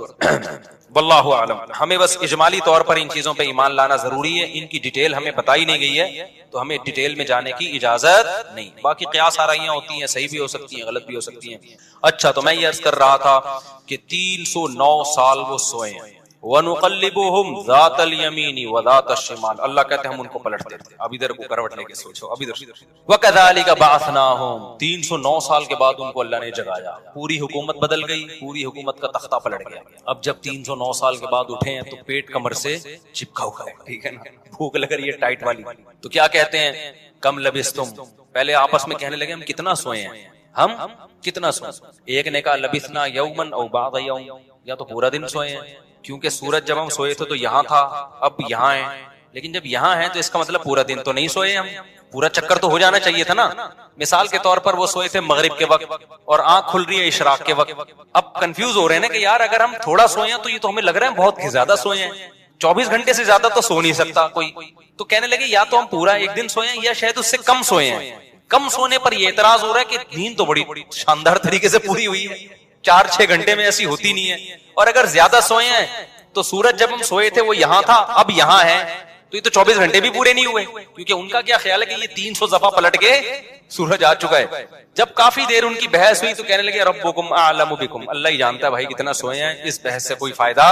واللہ اعلم. ہمیں بس اجمالی طور پر ان چیزوں پہ ایمان لانا ضروری ہے. ان کی ڈیٹیل ہمیں بتائی نہیں گئی ہے تو ہمیں ڈیٹیل میں جانے کی اجازت نہیں. باقی قیاس آرائیاں ہوتی ہیں, صحیح بھی ہو سکتی ہیں, غلط بھی ہو سکتی ہیں. اچھا, تو میں یہ عرض کر رہا تھا کہ 309 سال وہ سوئے ہیں. وَنُقَلِّبُهُمْ ذَاتَ الْيَمِينِ وَذَاتَ الشِّمَالِ. اللہ کہتے ہیں ہم ان کو پلٹ دیتے ہیں, اب ادھر کو کروٹ لے کے سوچو, اب ادھر. وَكَذَلِكَ بَعَثْنَاهُمْ. 309 سال کے بعد ان کو اللہ نے جگایا, پوری حکومت بدل گئی, پوری حکومت کا تختہ پلٹ گیا. اب جب 309 سال کے بعد اٹھے ہیں تو پیٹ کمر سے چپکا ہوا ہے, ٹھیک ہے نا, بھوک لگ رہی ہے ٹائٹ والی. تو کیا کہتے ہیں, کم لبستم. پہلے آپس میں کہنے لگے ہم کتنا سوئے ہیں, ہم کتنا سوئے. ایک نے کہا لبثنا یوما او بعض یوم, یا تو پورا دن سوئے ہیں, کیونکہ سورج جب ہم سوئے تھے تو یہاں تھا, اب یہاں ہیں. لیکن جب یہاں ہیں تو اس کا مطلب پورا دن تو نہیں سوئے ہم, پورا چکر تو ہو جانا چاہیے تھا نا. مثال کے طور پر وہ سوئے تھے مغرب کے وقت اور آنکھ کھل رہی ہے اشراق کے وقت. اب کنفیوز ہو رہے ہیں نا کہ یار اگر ہم تھوڑا سوئے ہیں تو یہ تو ہمیں لگ رہا ہے بہت زیادہ سوئے ہیں, 24 گھنٹے سے زیادہ تو سو نہیں سکتا کوئی. تو کہنے لگے یا تو ہم پورا ایک دن سوئے ہیں یا شاید اس سے کم سوئے ہیں. کم سونے پر یہ اعتراض ہو رہا ہے کہ نیند تو بڑی شاندار طریقے سے پوری ہوئی ہے, 4-6 گھنٹے میں ایسی ہوتی نہیں ہے. اور اگر زیادہ سوئے ہیں تو سورج جب ہم سوئے تھے وہ یہاں تھا, اب یہاں ہے, تو یہ تو 24 گھنٹے بھی پورے نہیں ہوئے. کیونکہ ان کا کیا خیال ہے کہ یہ 300 دفعہ پلٹ کے سورج آ چکا ہے. جب کافی دیر ان کی بحث ہوئی تو کہنے لگے ربکم اعلم بکم, اللہ ہی جانتا ہے بھائی کتنا سوئے ہیں, اس بحث سے کوئی فائدہ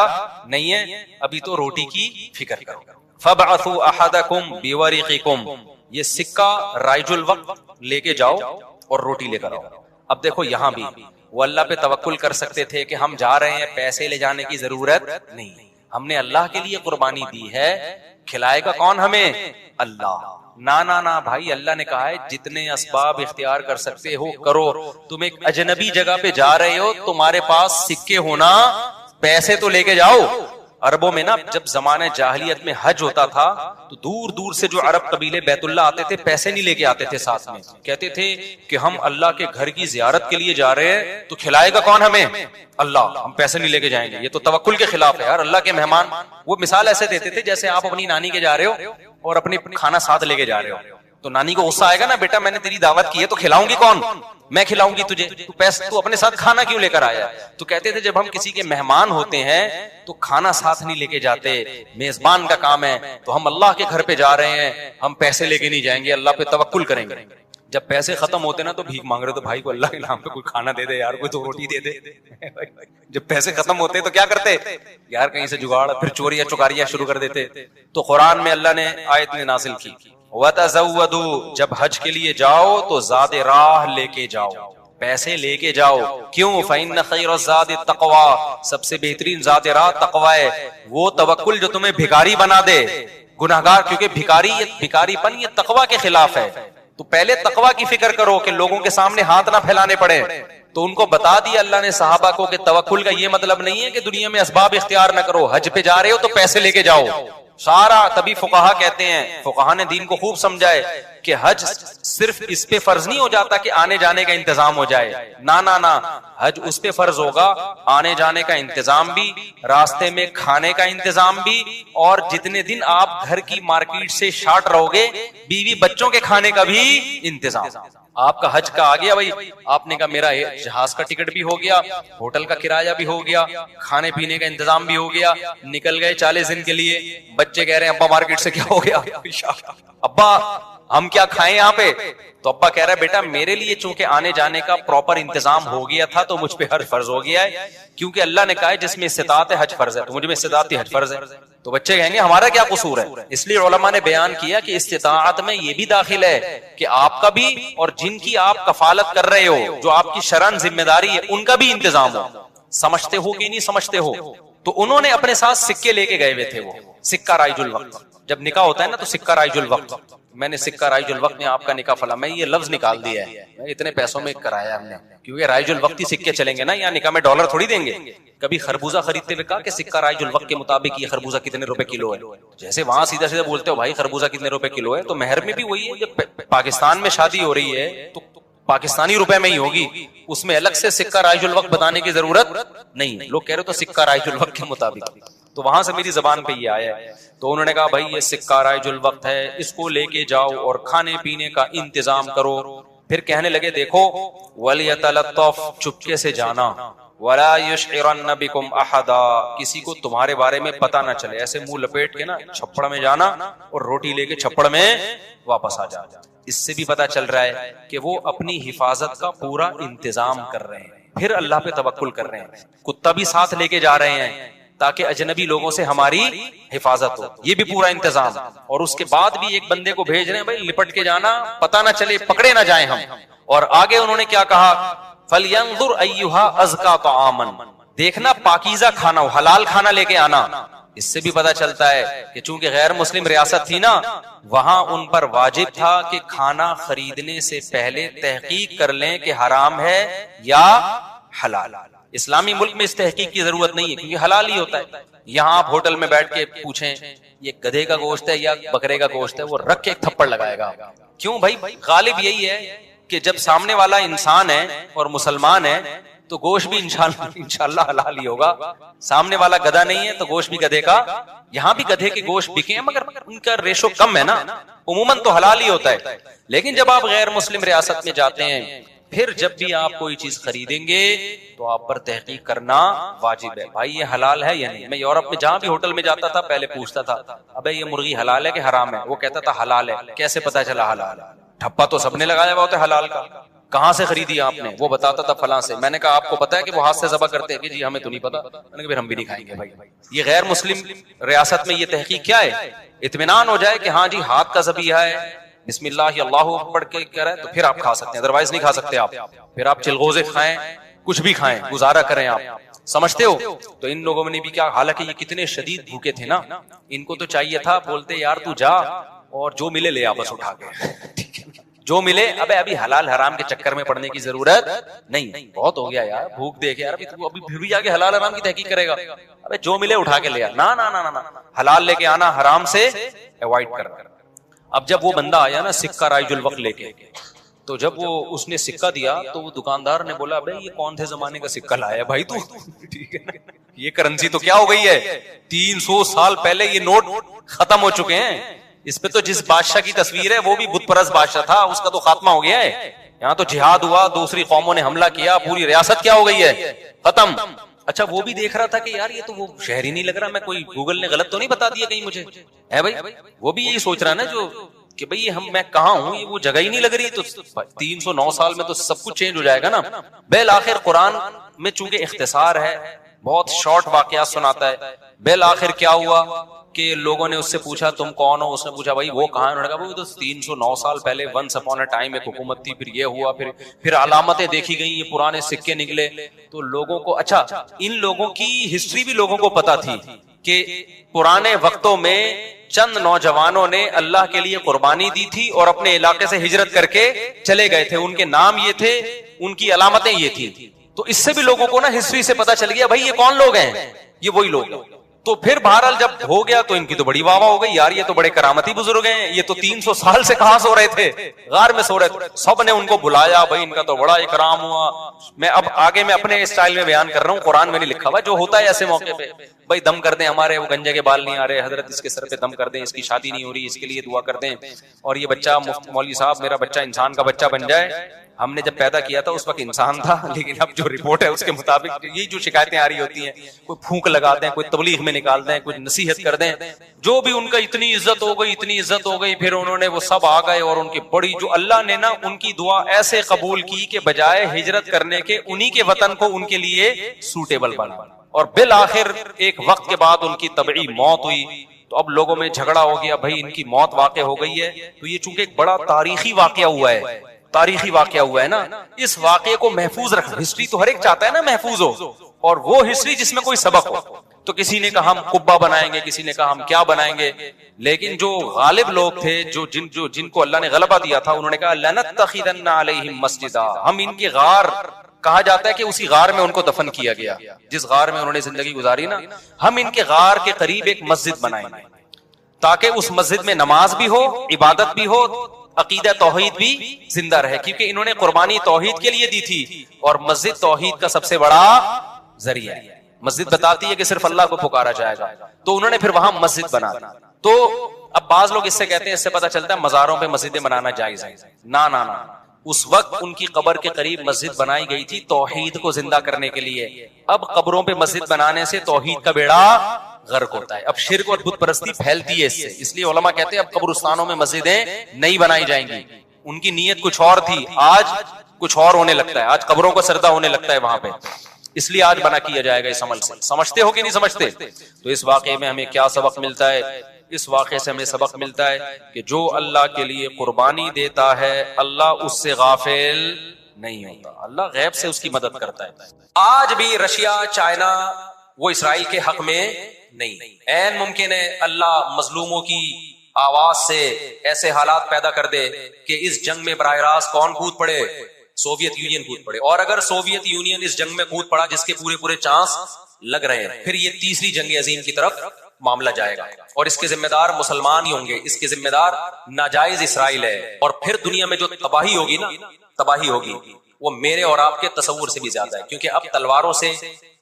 نہیں ہے, ابھی تو روٹی کی فکر کرو. فابعثوا احدکم بورقکم, یہ سکہ رائج الوقت لے کے جاؤ اور روٹی لے کر آؤ. اب دیکھو یہاں بھی وہ اللہ پہ توکل کر سکتے تھے کہ ہم جا رہے ہیں, پیسے لے جانے کی ضرورت نہیں, ہم نے اللہ کے لیے قربانی دی ہے, کھلائے گا کون ہمیں؟ اللہ. نا بھائی, اللہ نے کہا ہے جتنے اسباب اختیار کر سکتے ہو کرو. تم ایک اجنبی جگہ پہ جا رہے ہو, تمہارے پاس سکے ہونا, پیسے تو لے کے جاؤ. عربوں میں نا جب زمانے جاہلیت میں حج ہوتا تھا تو دور دور سے جو عرب قبیلے بیت اللہ آتے تھے پیسے نہیں لے کے آتے تھے ساتھ میں, کہتے تھے کہ ہم اللہ کے گھر کی زیارت کے لیے جا رہے ہیں تو کھلائے گا کون ہمیں؟ اللہ, ہم پیسے نہیں لے کے جائیں گے. یہ تو توکل کے خلاف ہے یار. اللہ کے مہمان وہ مثال ایسے دیتے تھے جیسے آپ اپنی نانی کے جا رہے ہو اور اپنی کھانا ساتھ لے کے جا رہے ہو, تو نانی کو غصہ آئے گا نا, بیٹا میں نے تیری دعوت کی ہے تو کھلاؤں گی کون؟ میں کھلاؤں گی تجھے, تو اپنے ساتھ کھانا کیوں لے کر آیا؟ تو کہتے تھے جب ہم کسی کے مہمان ہوتے ہیں تو کھانا ساتھ نہیں لے کے جاتے, میزبان کا کام ہے, تو ہم اللہ کے گھر پہ جا رہے ہیں, ہم پیسے لے کے نہیں جائیں گے, اللہ پہ توکل کریں گے. جب پیسے ختم ہوتے نا تو بھیک مانگ رہے, تو بھائی کو اللہ کے نام پہ کوئی کھانا دے دے یار, کوئی تو روٹی دے دے. جب پیسے ختم ہوتے تو کیا کرتے یار, کہیں سے جگاڑ, پھر چوریاں چکاریاں شروع کر دیتے. تو قرآن میں اللہ نے آیت نے نازل کی وَتَزَوَّدُوا, جب حج کے لیے جاؤ تو زاد راہ لے کے جاؤ, پیسے لے کے جاؤ. کیوں؟ فَإِنَّ خَيْرَ الزَّادِ التَّقْوَىٰ, سب سے بہترین ذات راہ تقوی ہے. وہ توکل جو تمہیں بھکاری بنا دے, گناہگار, کیونکہ بھکاری پن یہ تقوی کے خلاف ہے. تو پہلے تقوی کی فکر کرو کہ لوگوں کے سامنے ہاتھ نہ پھیلانے پڑے. تو ان کو بتا دیا اللہ نے صحابہ کو کہ توکل کا یہ مطلب نہیں ہے کہ دنیا میں اسباب اختیار نہ کرو, حج پہ جا رہے ہو تو پیسے لے کے جاؤ سارا. تبھی فقہا کہتے ہیں, فقہا نے دین کو خوب سمجھائے کہ حج صرف اس پہ فرض نہیں ہو جاتا کہ آنے جانے کا انتظام ہو جائے. نا, حج اس پہ فرض ہوگا آنے جانے کا انتظام بھی, راستے میں کھانے کا انتظام بھی, اور جتنے دن آپ گھر کی مارکیٹ سے شارٹ رہو گے بیوی بچوں کے کھانے کا بھی انتظام. آپ کا حج کا آ گیا بھائی, آپ نے کہا میرا جہاز کا ٹکٹ بھی ہو گیا, ہوٹل کا کرایہ بھی ہو گیا, کھانے پینے کا انتظام بھی ہو گیا, نکل گئے 40 دن کے لیے. بچے کہہ رہے ہیں ابا مارکیٹ سے کیا ہو گیا, ابا ہم کیا کھائیں یہاں پہ؟ تو ابا کہہ رہا ہے بیٹا میرے لیے چونکہ آنے جانے کا پراپر انتظام ہو گیا تھا تو مجھ پہ حج فرض ہو گیا ہے, کیونکہ اللہ نے کہا ہے جس میں استطاعت ہے حج فرض ہے, تو مجھ میں استطاعت حج فرض ہے. تو بچے کہیں گے ہمارا کیا قصور ہے؟ اس لیے علماء نے بیان کیا کہ استطاعت میں یہ بھی داخل ہے کہ آپ کا بھی اور جن کی آپ کفالت کر رہے ہو, جو آپ کی شرعن ذمہ داری ہے, ان کا بھی انتظام ہو. سمجھتے ہو کہ نہیں سمجھتے ہو؟ تو انہوں نے اپنے ساتھ سکے لے کے گئے ہوئے تھے, وہ سکہ رائج الوقت. جب نکاح ہوتا ہے نا تو سکہ رائج الوقت, میں نے سکہ رائج الوقت میں آپ کا نکاح فلاں, میں یہ لفظ نکال دیا ہے, اتنے پیسوں میں کرایا ہم نے, کیونکہ رائج الوقت ہی سکے چلیں گے نا, یہاں نکاح میں ڈالر تھوڑی دیں گے. کبھی خربوزہ خریدتے ہوئے کہا کہ سکہ رائج الوقت کے مطابق یہ خربوزہ کتنے روپے کلو ہے, جیسے وہاں سیدھا سیدھا بولتے ہو بھائی خربوزہ کتنے روپے کلو ہے, تو مہر میں بھی وہی ہے. جب پاکستان میں شادی ہو رہی ہے تو پاکستانی روپے میں ہی ہوگی, اس میں الگ سے سکہ رائج الوقت بتانے کی ضرورت نہیں. لوگ کہہ رہے تو سکہ رائج الوقت کے مطابق, تو وہاں سے میری زبان پہ یہ آیا ہے. تو انہوں نے کہا بھائی یہ سکہ رائج الوقت ہے, اس کو لے کے جاؤ اور کھانے پینے کا انتظام کرو. پھر کہنے لگے دیکھو وَلْيَتَلَطَّفْ, چپکے سے جانا, وَلَا يُشْعِرَنَّ بِكُمْ أَحَدًا, کسی کو تمہارے بارے میں پتہ نہ چلے. ایسے منہ لپیٹ کے نا چھپڑ میں جانا اور روٹی لے کے چھپڑ میں واپس آ جا. اس سے بھی پتہ چل رہا ہے کہ وہ اپنی حفاظت کا پورا انتظام کر رہے ہیں, پھر اللہ پہ توکل کر رہے ہیں. کتا بھی ساتھ لے کے جا رہے ہیں تاکہ اجنبی لوگوں سے ہماری حفاظت ہو, یہ بھی پورا انتظام. اور اس کے بعد بھی ایک بندے کو بھیج رہے ہیں بھائی لپٹ کے جانا, پتہ نہ چلے, پکڑے نہ جائیں ہم. اور آگے انہوں نے کیا کہا, فَلْيَنظُرْ أَيُّهَا أَزْكَىٰ طَعَامًا, دیکھنا پاکیزہ کھانا ہو, حلال کھانا لے کے آنا. اس سے بھی پتا چلتا ہے کہ چونکہ غیر مسلم ریاست تھی نا, وہاں ان پر واجب تھا کہ کھانا خریدنے سے پہلے تحقیق کر لیں کہ حرام ہے یا حلال. اسلامی ملک میں اس تحقیق کی ضرورت نہیں ہے کیونکہ حلال ہی ہوتا ہے. یہاں آپ ہوٹل میں بیٹھ کے پوچھیں یہ گدھے کا گوشت ہے یا بکرے کا گوشت ہے, وہ رکھ کے ایک تھپڑ لگائے گا. کیوں بھائی؟ غالب یہی ہے کہ جب سامنے والا انسان ہے اور مسلمان ہے تو گوشت بھی انشاءاللہ حلال ہی ہوگا. سامنے والا گدھا نہیں ہے تو گوشت بھی گدھے کا. یہاں بھی گدھے کے گوشت بکے ہیں مگر ان کا ریشو کم ہے نا, عموماً تو حلال ہی ہوتا ہے. لیکن جب آپ غیر مسلم ریاست میں جاتے ہیں, پھر جب بھی آپ کوئی چیز خریدیں گے تو آپ پر تحقیق کرنا واجب ہے. بھائی یہ حلال ہے یا نہیں. میں یورپ میں جہاں بھی ہوٹل میں جاتا تھا پہلے پوچھتا تھا, ابے یہ مرغی حلال ہے کہ حرام ہے؟ وہ کہتا تھا حلال ہے. کیسے پتا چلا حلال ہے؟ ٹھپا تو سب نے لگایا ہوا ہوتا ہے حلال کا. کہاں سے خریدی آپ نے؟ وہ بتاتا تھا فلاں سے. میں نے کہا آپ کو پتا ہے کہ وہ ہاتھ سے ذبح کرتے ہیں؟ کہ جی ہمیں تو نہیں پتا. میں نے کہا پھر ہم بھی نہیں کھائیں گے. بھائی یہ غیر مسلم ریاست میں یہ تحقیق کیا ہے؟ اطمینان ہو جائے کہ ہاں جی ہاتھ کا ذبیحہ ہے, بسم اللہ اللہ پڑھ کے کہہ رہا ہے, تو پھر آپ کھا سکتے ہیں, ادروائز نہیں کھا سکتے آپ. پھر آپ چلغوزے کھائیں, کچھ بھی کھائیں, گزارا کریں آپ. سمجھتے ہو؟ تو ان لوگوں نے بھی کیا, حالانکہ یہ کتنے شدید بھوکے تھے نا, ان کو تو چاہیے تھا, بولتے یار تو جا اور جو ملے لے آ بس اٹھا کے, جو ملے. ابے ابھی حلال حرام کے چکر میں پڑنے کی ضرورت نہیں, بہت ہو گیا یار, بھوک دیکھے یار, ابھی پھر بھی آگے حلال حرام کی تحقیق کرے گا. ابے جو ملے اٹھا کے لے آ. نا, حلال لے کے آنا, حرام سے اوائڈ کرنا. اب جب وہ بندہ آیا نا سکہ رائج الوقت لے کے, تو جب وہ اس نے سکہ دیا تو وہ دکاندار نے بولا ابے یہ کون تھے زمانے کا سکہ لایا بھائی تو؟ ٹھیک ہے نا, یہ کرنسی تو کیا ہو گئی ہے, 300 سال پہلے یہ نوٹ ختم ہو چکے ہیں. اس پہ تو جس بادشاہ کی تصویر ہے وہ بھی بت پرست بادشاہ تھا, اس کا تو خاتمہ ہو گیا ہے. یہاں تو جہاد ہوا, دوسری قوموں نے حملہ کیا, پوری ریاست کیا ہو گئی ہے, ختم. اچھا وہ بھی دیکھ رہا تھا کہ یار یہ تو وہ شہر ہی نہیں لگ رہا, میں کوئی گوگل نے غلط تو نہیں بتا دیا کہیں مجھے, ہے بھائی. وہ بھی یہی سوچ رہا نا جو کہ بھئی میں کہاں ہوں, یہ وہ جگہ ہی نہیں لگ رہی. تو 309 سال میں تو سب کچھ چینج ہو جائے گا نا. بالآخر قرآن میں چونکہ اختصار ہے, بہت شارٹ واقعات سناتا ہے. بالآخر کیا ہوا کہ لوگوں نے اس سے پوچھا تم کون ہو؟ اس نے پوچھا بھائی وہ کہاں ہے؟ انہوں نے کہا وہ تو 309 سال پہلے ونس اپون اے ٹائم ایک حکومت تھی, پھر یہ ہوا, پھر علامتیں دیکھی گئی, یہ پرانے سکے نکلے. تو لوگوں کو, اچھا ان لوگوں کی ہسٹری بھی لوگوں کو پتا تھی کہ پرانے وقتوں میں چند نوجوانوں نے اللہ کے لیے قربانی دی تھی اور اپنے علاقے سے ہجرت کر کے چلے گئے تھے. ان کے نام یہ تھے, ان کی علامتیں یہ تھی. تو اس سے بھی لوگوں کو نا ہسٹری سے پتا چل گیا بھائی یہ کون لوگ ہیں, یہ وہی لوگ. تو پھر بہرحال جب ہو گیا تو ان کی تو بڑی واہ واہ ہو گئی, یار یہ تو بڑے کرامتی بزرگ ہیں, یہ تو 300 سال سے کہاں سو رہے تھے, غار میں سو رہے تھے. سب نے ان کو بلایا, بھائی ان کا تو بڑا اکرام ہوا. میں اب آگے میں اپنے اسٹائل میں بیان کر رہا ہوں, قرآن میں نہیں لکھا ہوا. جو ہوتا ہے ایسے موقع پہ, بھائی دم کر دیں, ہمارے وہ گنجے کے بال نہیں آ رہے, حضرت اس کے سر پہ دم کر دیں, اس کی شادی نہیں ہو رہی, اس کے لیے دعا کر دیں, اور یہ بچہ مولوی صاحب میرا بچہ انسان کا بچہ بن جائے. ہم نے جب پیدا کیا تھا اس وقت انسان تھا, لیکن اب جو رپورٹ ہے اس کے مطابق یہی جو شکایتیں آ رہی ہوتی ہیں, کوئی پھونک لگا دیں, کوئی تبلیغ میں نکال دیں, کوئی نصیحت کر دیں, جو بھی ان کا اتنی عزت ہو گئی, اتنی عزت ہو گئی. پھر انہوں نے وہ سب آ گئے اور ان کی بڑی, جو اللہ نے نا ان کی دعا ایسے قبول کی کہ بجائے ہجرت کرنے کے انہی کے وطن کو ان کے لیے سوٹیبل بنا. اور بالآخر ایک وقت کے بعد ان کی طبعی موت ہوئی. تو اب لوگوں میں جھگڑا ہو گیا, بھائی ان کی موت واقع ہو گئی ہے. تو یہ چونکہ ایک بڑا تاریخی واقعہ ہوا ہے, تاریخی واقعہ ہوا ہے نا, اس واقعے کو محفوظ رکھنا. ہسٹری تو ہر ایک چاہتا ہے نا محفوظ ہو, اور وہ ہسٹری جس میں کوئی سبق ہو. تو کسی نے کہا ہم قبہ بنائیں گے, کسی نے کہا ہم کیا بنائیں گے. لیکن جو غالب لوگ تھے, جن کو اللہ نے غلبہ دیا تھا, انہوں نے کہا لنتخذن علیہم مسجدا, ہم ان کے غار, کہا جاتا ہے کہ اسی غار میں ان کو دفن کیا گیا, جس غار میں انہوں نے زندگی گزاری نا, ہم ان کے غار کے قریب ایک مسجد بنائیں گے تاکہ اس مسجد میں نماز بھی ہو, عبادت بھی ہو, عقیدہ توحید بھی زندہ رہے. کیونکہ انہوں نے قربانی توحید کے لیے دی تھی, اور مسجد توحید کا سب سے بڑا ذریعہ ہے. مسجد بتاتی ہے کہ صرف اللہ کو پکارا جائے گا, تو انہوں نے پھر وہاں مسجد بنا. تو اب بعض لوگ اس سے کہتے ہیں, اس سے پتہ چلتا ہے مزاروں پہ مسجدیں بنانا جائز ہے. نہ, اس وقت ان کی قبر کے قریب مسجد بنائی گئی تھی توحید کو زندہ کرنے کے لیے. اب قبروں پہ مسجد بنانے سے توحید کا بیڑا غرق ہوتا ہے. اب شرک اور بت پرستی پھیلتی ہے اس سے, اس لیے علماء کہتے ہیں اب قبرستانوں میں مسجدیں نہیں بنائی جائیں گی. ان کی نیت کچھ اور تھی, آج کچھ اور ہونے لگتا ہے, آج قبروں کا سردہ ہونے لگتا ہے وہاں پہ, اس لیے آج بنا کیا جائے گا اس عمل سے. سمجھتے ہو کہ نہیں سمجھتے؟ تو اس واقعے میں ہمیں کیا سبق ملتا ہے؟ اس واقعے سے ہمیں سبق ملتا ہے کہ جو اللہ کے لیے قربانی دیتا ہے اللہ اس سے غافل نہیں ہوتا, اللہ غیب سے اس کی مدد کرتا ہے. آج بھی رشیا, چائنا وہ اسرائیل کے حق میں نہیں. عین ممکن ہے اللہ مظلوموں کی آواز سے ایسے حالات پیدا کر دے کہ اس جنگ میں براہ راست کون کود پڑے؟ سوویت یونین کود پڑے. اور اگر سوویت یونین اس جنگ میں کود پڑا جس کے پورے چانس لگ رہے ہیں, پھر یہ تیسری جنگ عظیم کی طرف معاملہ جائے گا, اور اس کے ذمہ دار مسلمان ہی ہوں گے, اس کے ذمہ دار ناجائز اسرائیل ہے. اور پھر دنیا میں جو تباہی ہوگی نا, تباہی ہوگی, وہ میرے اور آپ کے تصور سے بھی زیادہ ہے، کیونکہ اب تلواروں سے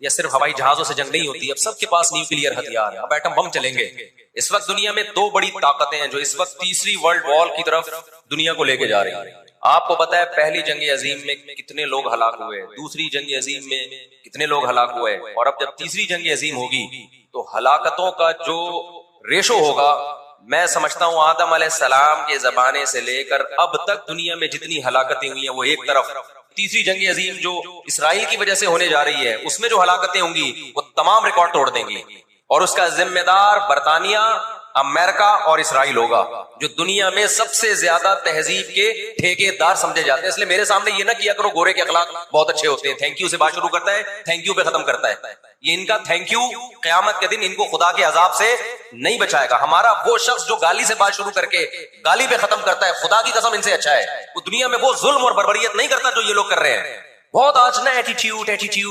یا صرف ہوائی جہازوں سے جنگ نہیں ہوتی، اب سب کے پاس نیوکلیئر ہتھیار ہے، اب ایٹم بم چلیں گے۔ اس وقت دنیا میں دو بڑی طاقتیں ہیں جو اس وقت تیسری ورلڈ وار کی طرف دنیا کو لے کے جا رہی ہیں۔ آپ کو پتا ہے پہلی جنگ عظیم میں کتنے لوگ ہلاک ہوئے، دوسری جنگ عظیم میں کتنے لوگ ہلاک ہوئے، اور اب جب تیسری جنگ عظیم ہوگی تو ہلاکتوں کا جو ریشو ہوگا، میں سمجھتا ہوں آدم علیہ السلام کے زمانے سے لے کر اب تک دنیا میں جتنی ہلاکتیں ہوئی ہیں وہ ایک طرف، تیسری جنگ عظیم جو اسرائیل کی وجہ سے ہونے جا رہی ہے اس میں جو ہلاکتیں ہوں گی وہ تمام ریکارڈ توڑ دیں گی، اور اس کا ذمہ دار برطانیہ، امریکہ اور اسرائیل ہوگا، جو دنیا میں سب سے زیادہ تہذیب کے ٹھیکے دار سمجھے جاتے ہیں۔ اس لیے میرے سامنے یہ نہ کیا کرو گورے کے اخلاق بہت اچھے ہوتے ہیں، تھینک یو سے بات شروع کرتا ہے، تھینک یو پہ ختم کرتا ہے، یہ ان کا تھینک یو قیامت کے دن ان کو خدا کے عذاب سے نہیں بچائے گا۔ ہمارا وہ شخص جو گالی سے بات شروع کر کے گالی پہ ختم کرتا ہے، خدا کی قسم ان سے اچھا ہے، وہ دنیا میں وہ ظلم اور بربریت نہیں کرتا جو یہ لوگ کر رہے ہیں۔ بہت آج نا ایٹیٹیوڈ،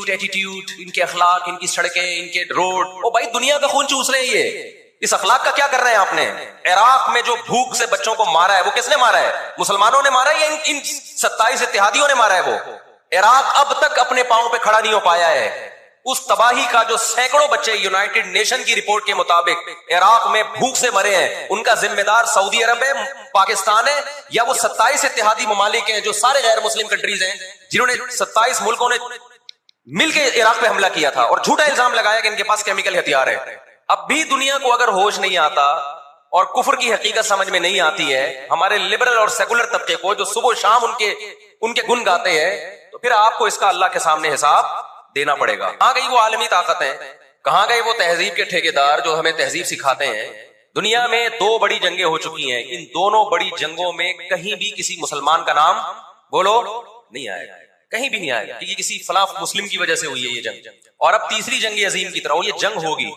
ان کے اخلاق، ان کی سڑکیں، ان کے روڈ، او بھائی دنیا کا خون چوس رہے ہیں یہ، اس اخلاق کا کیا کر رہے ہیں آپ نے؟ عراق میں جو بھوک سے بچوں کو مارا ہے وہ کس نے مارا ہے؟ مسلمانوں نے مارا ہے یا ان 27 اتحادیوں نے مارا ہے؟ وہ عراق اب تک اپنے پاؤں پہ کھڑا نہیں ہو پایا ہے۔ اس تباہی کا جو سینکڑوں بچے یونائٹڈ نیشن کی رپورٹ کے مطابق عراق میں بھوک سے مرے ہیں، ان کا ذمہ دار سعودی عرب ہے، پاکستان ہے، یا وہ 27 اتحادی ممالک ہیں جو سارے غیر مسلم کنٹریز ہیں جنہوں نے 27 ملکوں نے مل کے عراق پہ حملہ کیا تھا اور جھوٹا الزام لگایا کہ ان کے پاس کیمیکل ہتھیار ہے۔ اب بھی دنیا کو اگر ہوش نہیں آتا اور کفر کی حقیقت سمجھ میں نہیں آتی ہے، ہمارے لبرل اور سیکولر طبقے کو جو صبح و شام ان کے گن گاتے ہیں، تو پھر آپ کو اس کا اللہ کے سامنے حساب دینا پڑے گا۔ کہاں گئی وہ عالمی طاقتیں، کہاں گئے وہ تہذیب کے ٹھیکیدار جو ہمیں تہذیب سکھاتے ہیں؟ دنیا میں 2 بڑی جنگیں ہو چکی ہیں، ان دونوں بڑی جنگوں میں کہیں بھی کسی مسلمان کا نام بولو نہیں آئے گا، کہیں بھی نہیں آئے گا، کہ کسی فلاں مسلم کی وجہ سے ہوئی ہے یہ جنگ، اور اب تیسری جنگ عظیم کی طرح یہ جنگ ہوگی،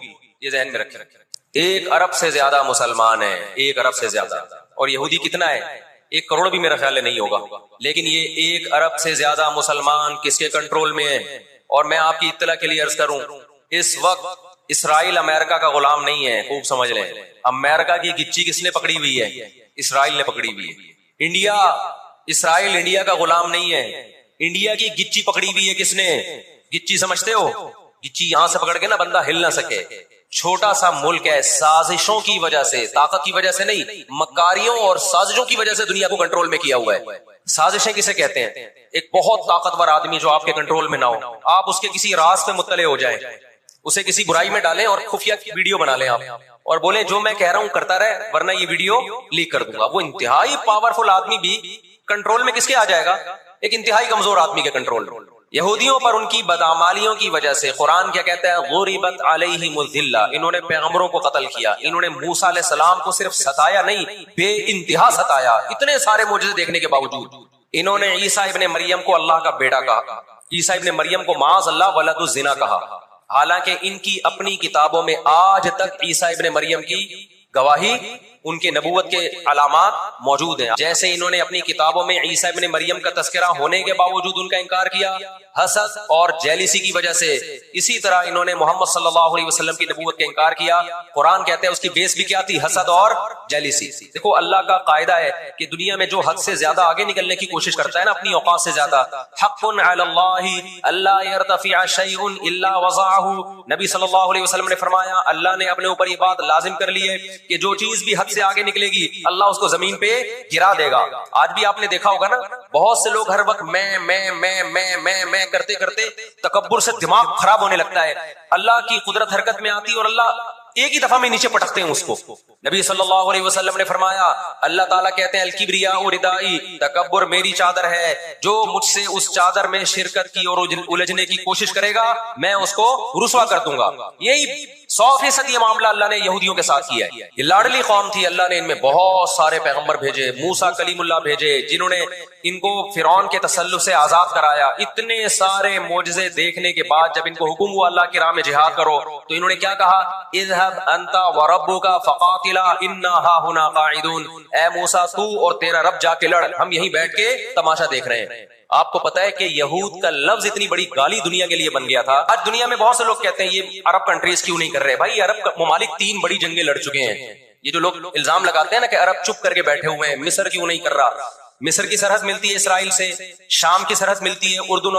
یہ ذہن میں رکھیں۔ 1 ارب سے زیادہ مسلمان ہیں، 1 ارب سے زیادہ، اور یہودی کتنا ہے؟ 1 کروڑ بھی میرا خیال ہے نہیں ہوگا، لیکن یہ 1 ارب سے زیادہ مسلمان کس کے کنٹرول میں ہیں؟ اور میں آپ کی اطلاع کے لیے عرض کروں، اس وقت اسرائیل امریکہ کا غلام نہیں ہے، خوب سمجھ لیں، امریکہ کی گچی کس نے پکڑی ہوئی ہے؟ اسرائیل نے پکڑی ہوئی ہے۔ انڈیا، اسرائیل انڈیا کا غلام نہیں ہے، انڈیا کی گچی پکڑی ہوئی ہے کس نے؟ گچی سمجھتے ہو؟ گچی یہاں سے پکڑ کے نا بندہ ہل نہ سکے، چھوٹا سا ملک ہے، سازشوں کی وجہ سے، طاقت کی وجہ سے نہیں، مکاریوں اور سازشوں کی وجہ سے دنیا کو کنٹرول میں کیا ہوا ہے۔ سازشیں کسے کہتے ہیں؟ ایک بہت طاقتور آدمی جو آپ کے کنٹرول میں نہ ہو، آپ اس کے کسی راز پہ مطلع ہو جائیں، اسے کسی برائی میں ڈالیں اور خفیہ ویڈیو بنا لیں آپ، اور بولیں جو میں کہہ رہا ہوں کرتا رہے ورنہ یہ ویڈیو لیک کر دوں گا۔ وہ انتہائی پاورفل آدمی بھی کنٹرول میں کس کے آ جائے گا؟ ایک انتہائی کمزور آدمی کے کنٹرول میں۔ یہودیوں پر ان کی بدعمالیوں کی وجہ سے قرآن کیا کہتا ہے؟ غربت علیہم الذلہ، انہوں نے پیغمبروں کو قتل کیا، انہوں نے موسیٰ علیہ السلام کو صرف ستایا نہیں، بے انتہا ستایا، اتنے سارے معجزے دیکھنے کے باوجود۔ انہوں نے عیسیٰ ابن مریم کو اللہ کا بیٹا کہا، عیسیٰ ابن مریم کو معاذ اللہ ولد الزنا کہا، حالانکہ ان کی اپنی کتابوں میں آج تک عیسیٰ ابن مریم کی گواہی، ان کے نبوت کے علامات موجود ہیں۔ جیسے انہوں نے اپنی کتابوں میں عیسیٰ ابن مریم کا تذکرہ ہونے کے باوجود ان کا انکار کیا حسد اور جیلیسی کی وجہ سے، اسی طرح انہوں نے محمد صلی اللہ علیہ وسلم کی نبوت کا انکار کیا۔ قرآن کہتے ہیں اس کی بیس بھی کیا تھی؟ حسد اور جیلیسی۔ دیکھو اللہ کا قاعدہ ہے کہ دنیا میں جو حد سے زیادہ آگے نکلنے کی کوشش کرتا ہے نا اپنی اوقات سے زیادہ، حق علی اللہ الا یرتفع شیء الا وضعه، نبی صلی اللہ علیہ وسلم نے فرمایا اللہ نے اپنے اوپر یہ بات لازم کر لی ہے کہ جو چیز بھی حد سے آگے نکلے گی اللہ اس کو زمین پہ گرا دے گا۔ آج بھی آپ نے دیکھا ہوگا نا بہت سے لوگ ہر وقت میں کرتے کرتے تکبر سے دماغ خراب ہونے لگتا ہے، اللہ کی قدرت حرکت میں آتی اور اللہ ایک ہی دفعہ میں نیچے پٹکتے ہیں اس کو۔ نبی صلی اللہ علیہ وسلم نے فرمایا اللہ تعالیٰ کہتے ہیں الکبریاء ردائی، تکبر میری چادر ہے، جو مجھ سے اس چادر میں شرکت کی اور الجھنے کی کوشش کرے گا میں اس کو رسوا کر دوں گا۔ یہی 100% یہ معاملہ اللہ نے یہودیوں کے ساتھ کیا ہے۔ یہ لاڈلی قوم تھی، اللہ نے ان میں بہت سارے پیغمبر بھیجے، موسیٰ کلیم اللہ بھیجے جنہوں نے ان کو فرعون کے تسلط سے آزاد کرایا۔ اتنے سارے معجزے دیکھنے کے بعد جب ان کو حکم ہوا اللہ کی راہ میں جہاد کرو تو انہوں نے کیا کہا؟ اذهب انت وربك فقاتلا انا هاهنا قاعدون، اے موسیٰ تو اور تیرا رب جا کے لڑ، ہم یہیں بیٹھ کے تماشا دیکھ رہے ہیں۔ آپ کو پتا ہے کہ یہود کا لفظ اتنی بڑی گالی دنیا کے لیے بن گیا تھا۔ آج دنیا میں بہت سے لوگ کہتے ہیں یہ عرب کنٹریز کیوں نہیں کر رہے؟ بھائی عرب ممالک 3 بڑی جنگیں لڑ چکے ہیں۔ یہ جو لوگ الزام لگاتے ہیں نا کہ عرب چپ کر کے بیٹھے ہوئے ہیں، مصر کیوں نہیں کر رہا؟ مصر کی سرحد ملتی ہے اسرائیل سے، شام کی سرحد ملتی ہے اردن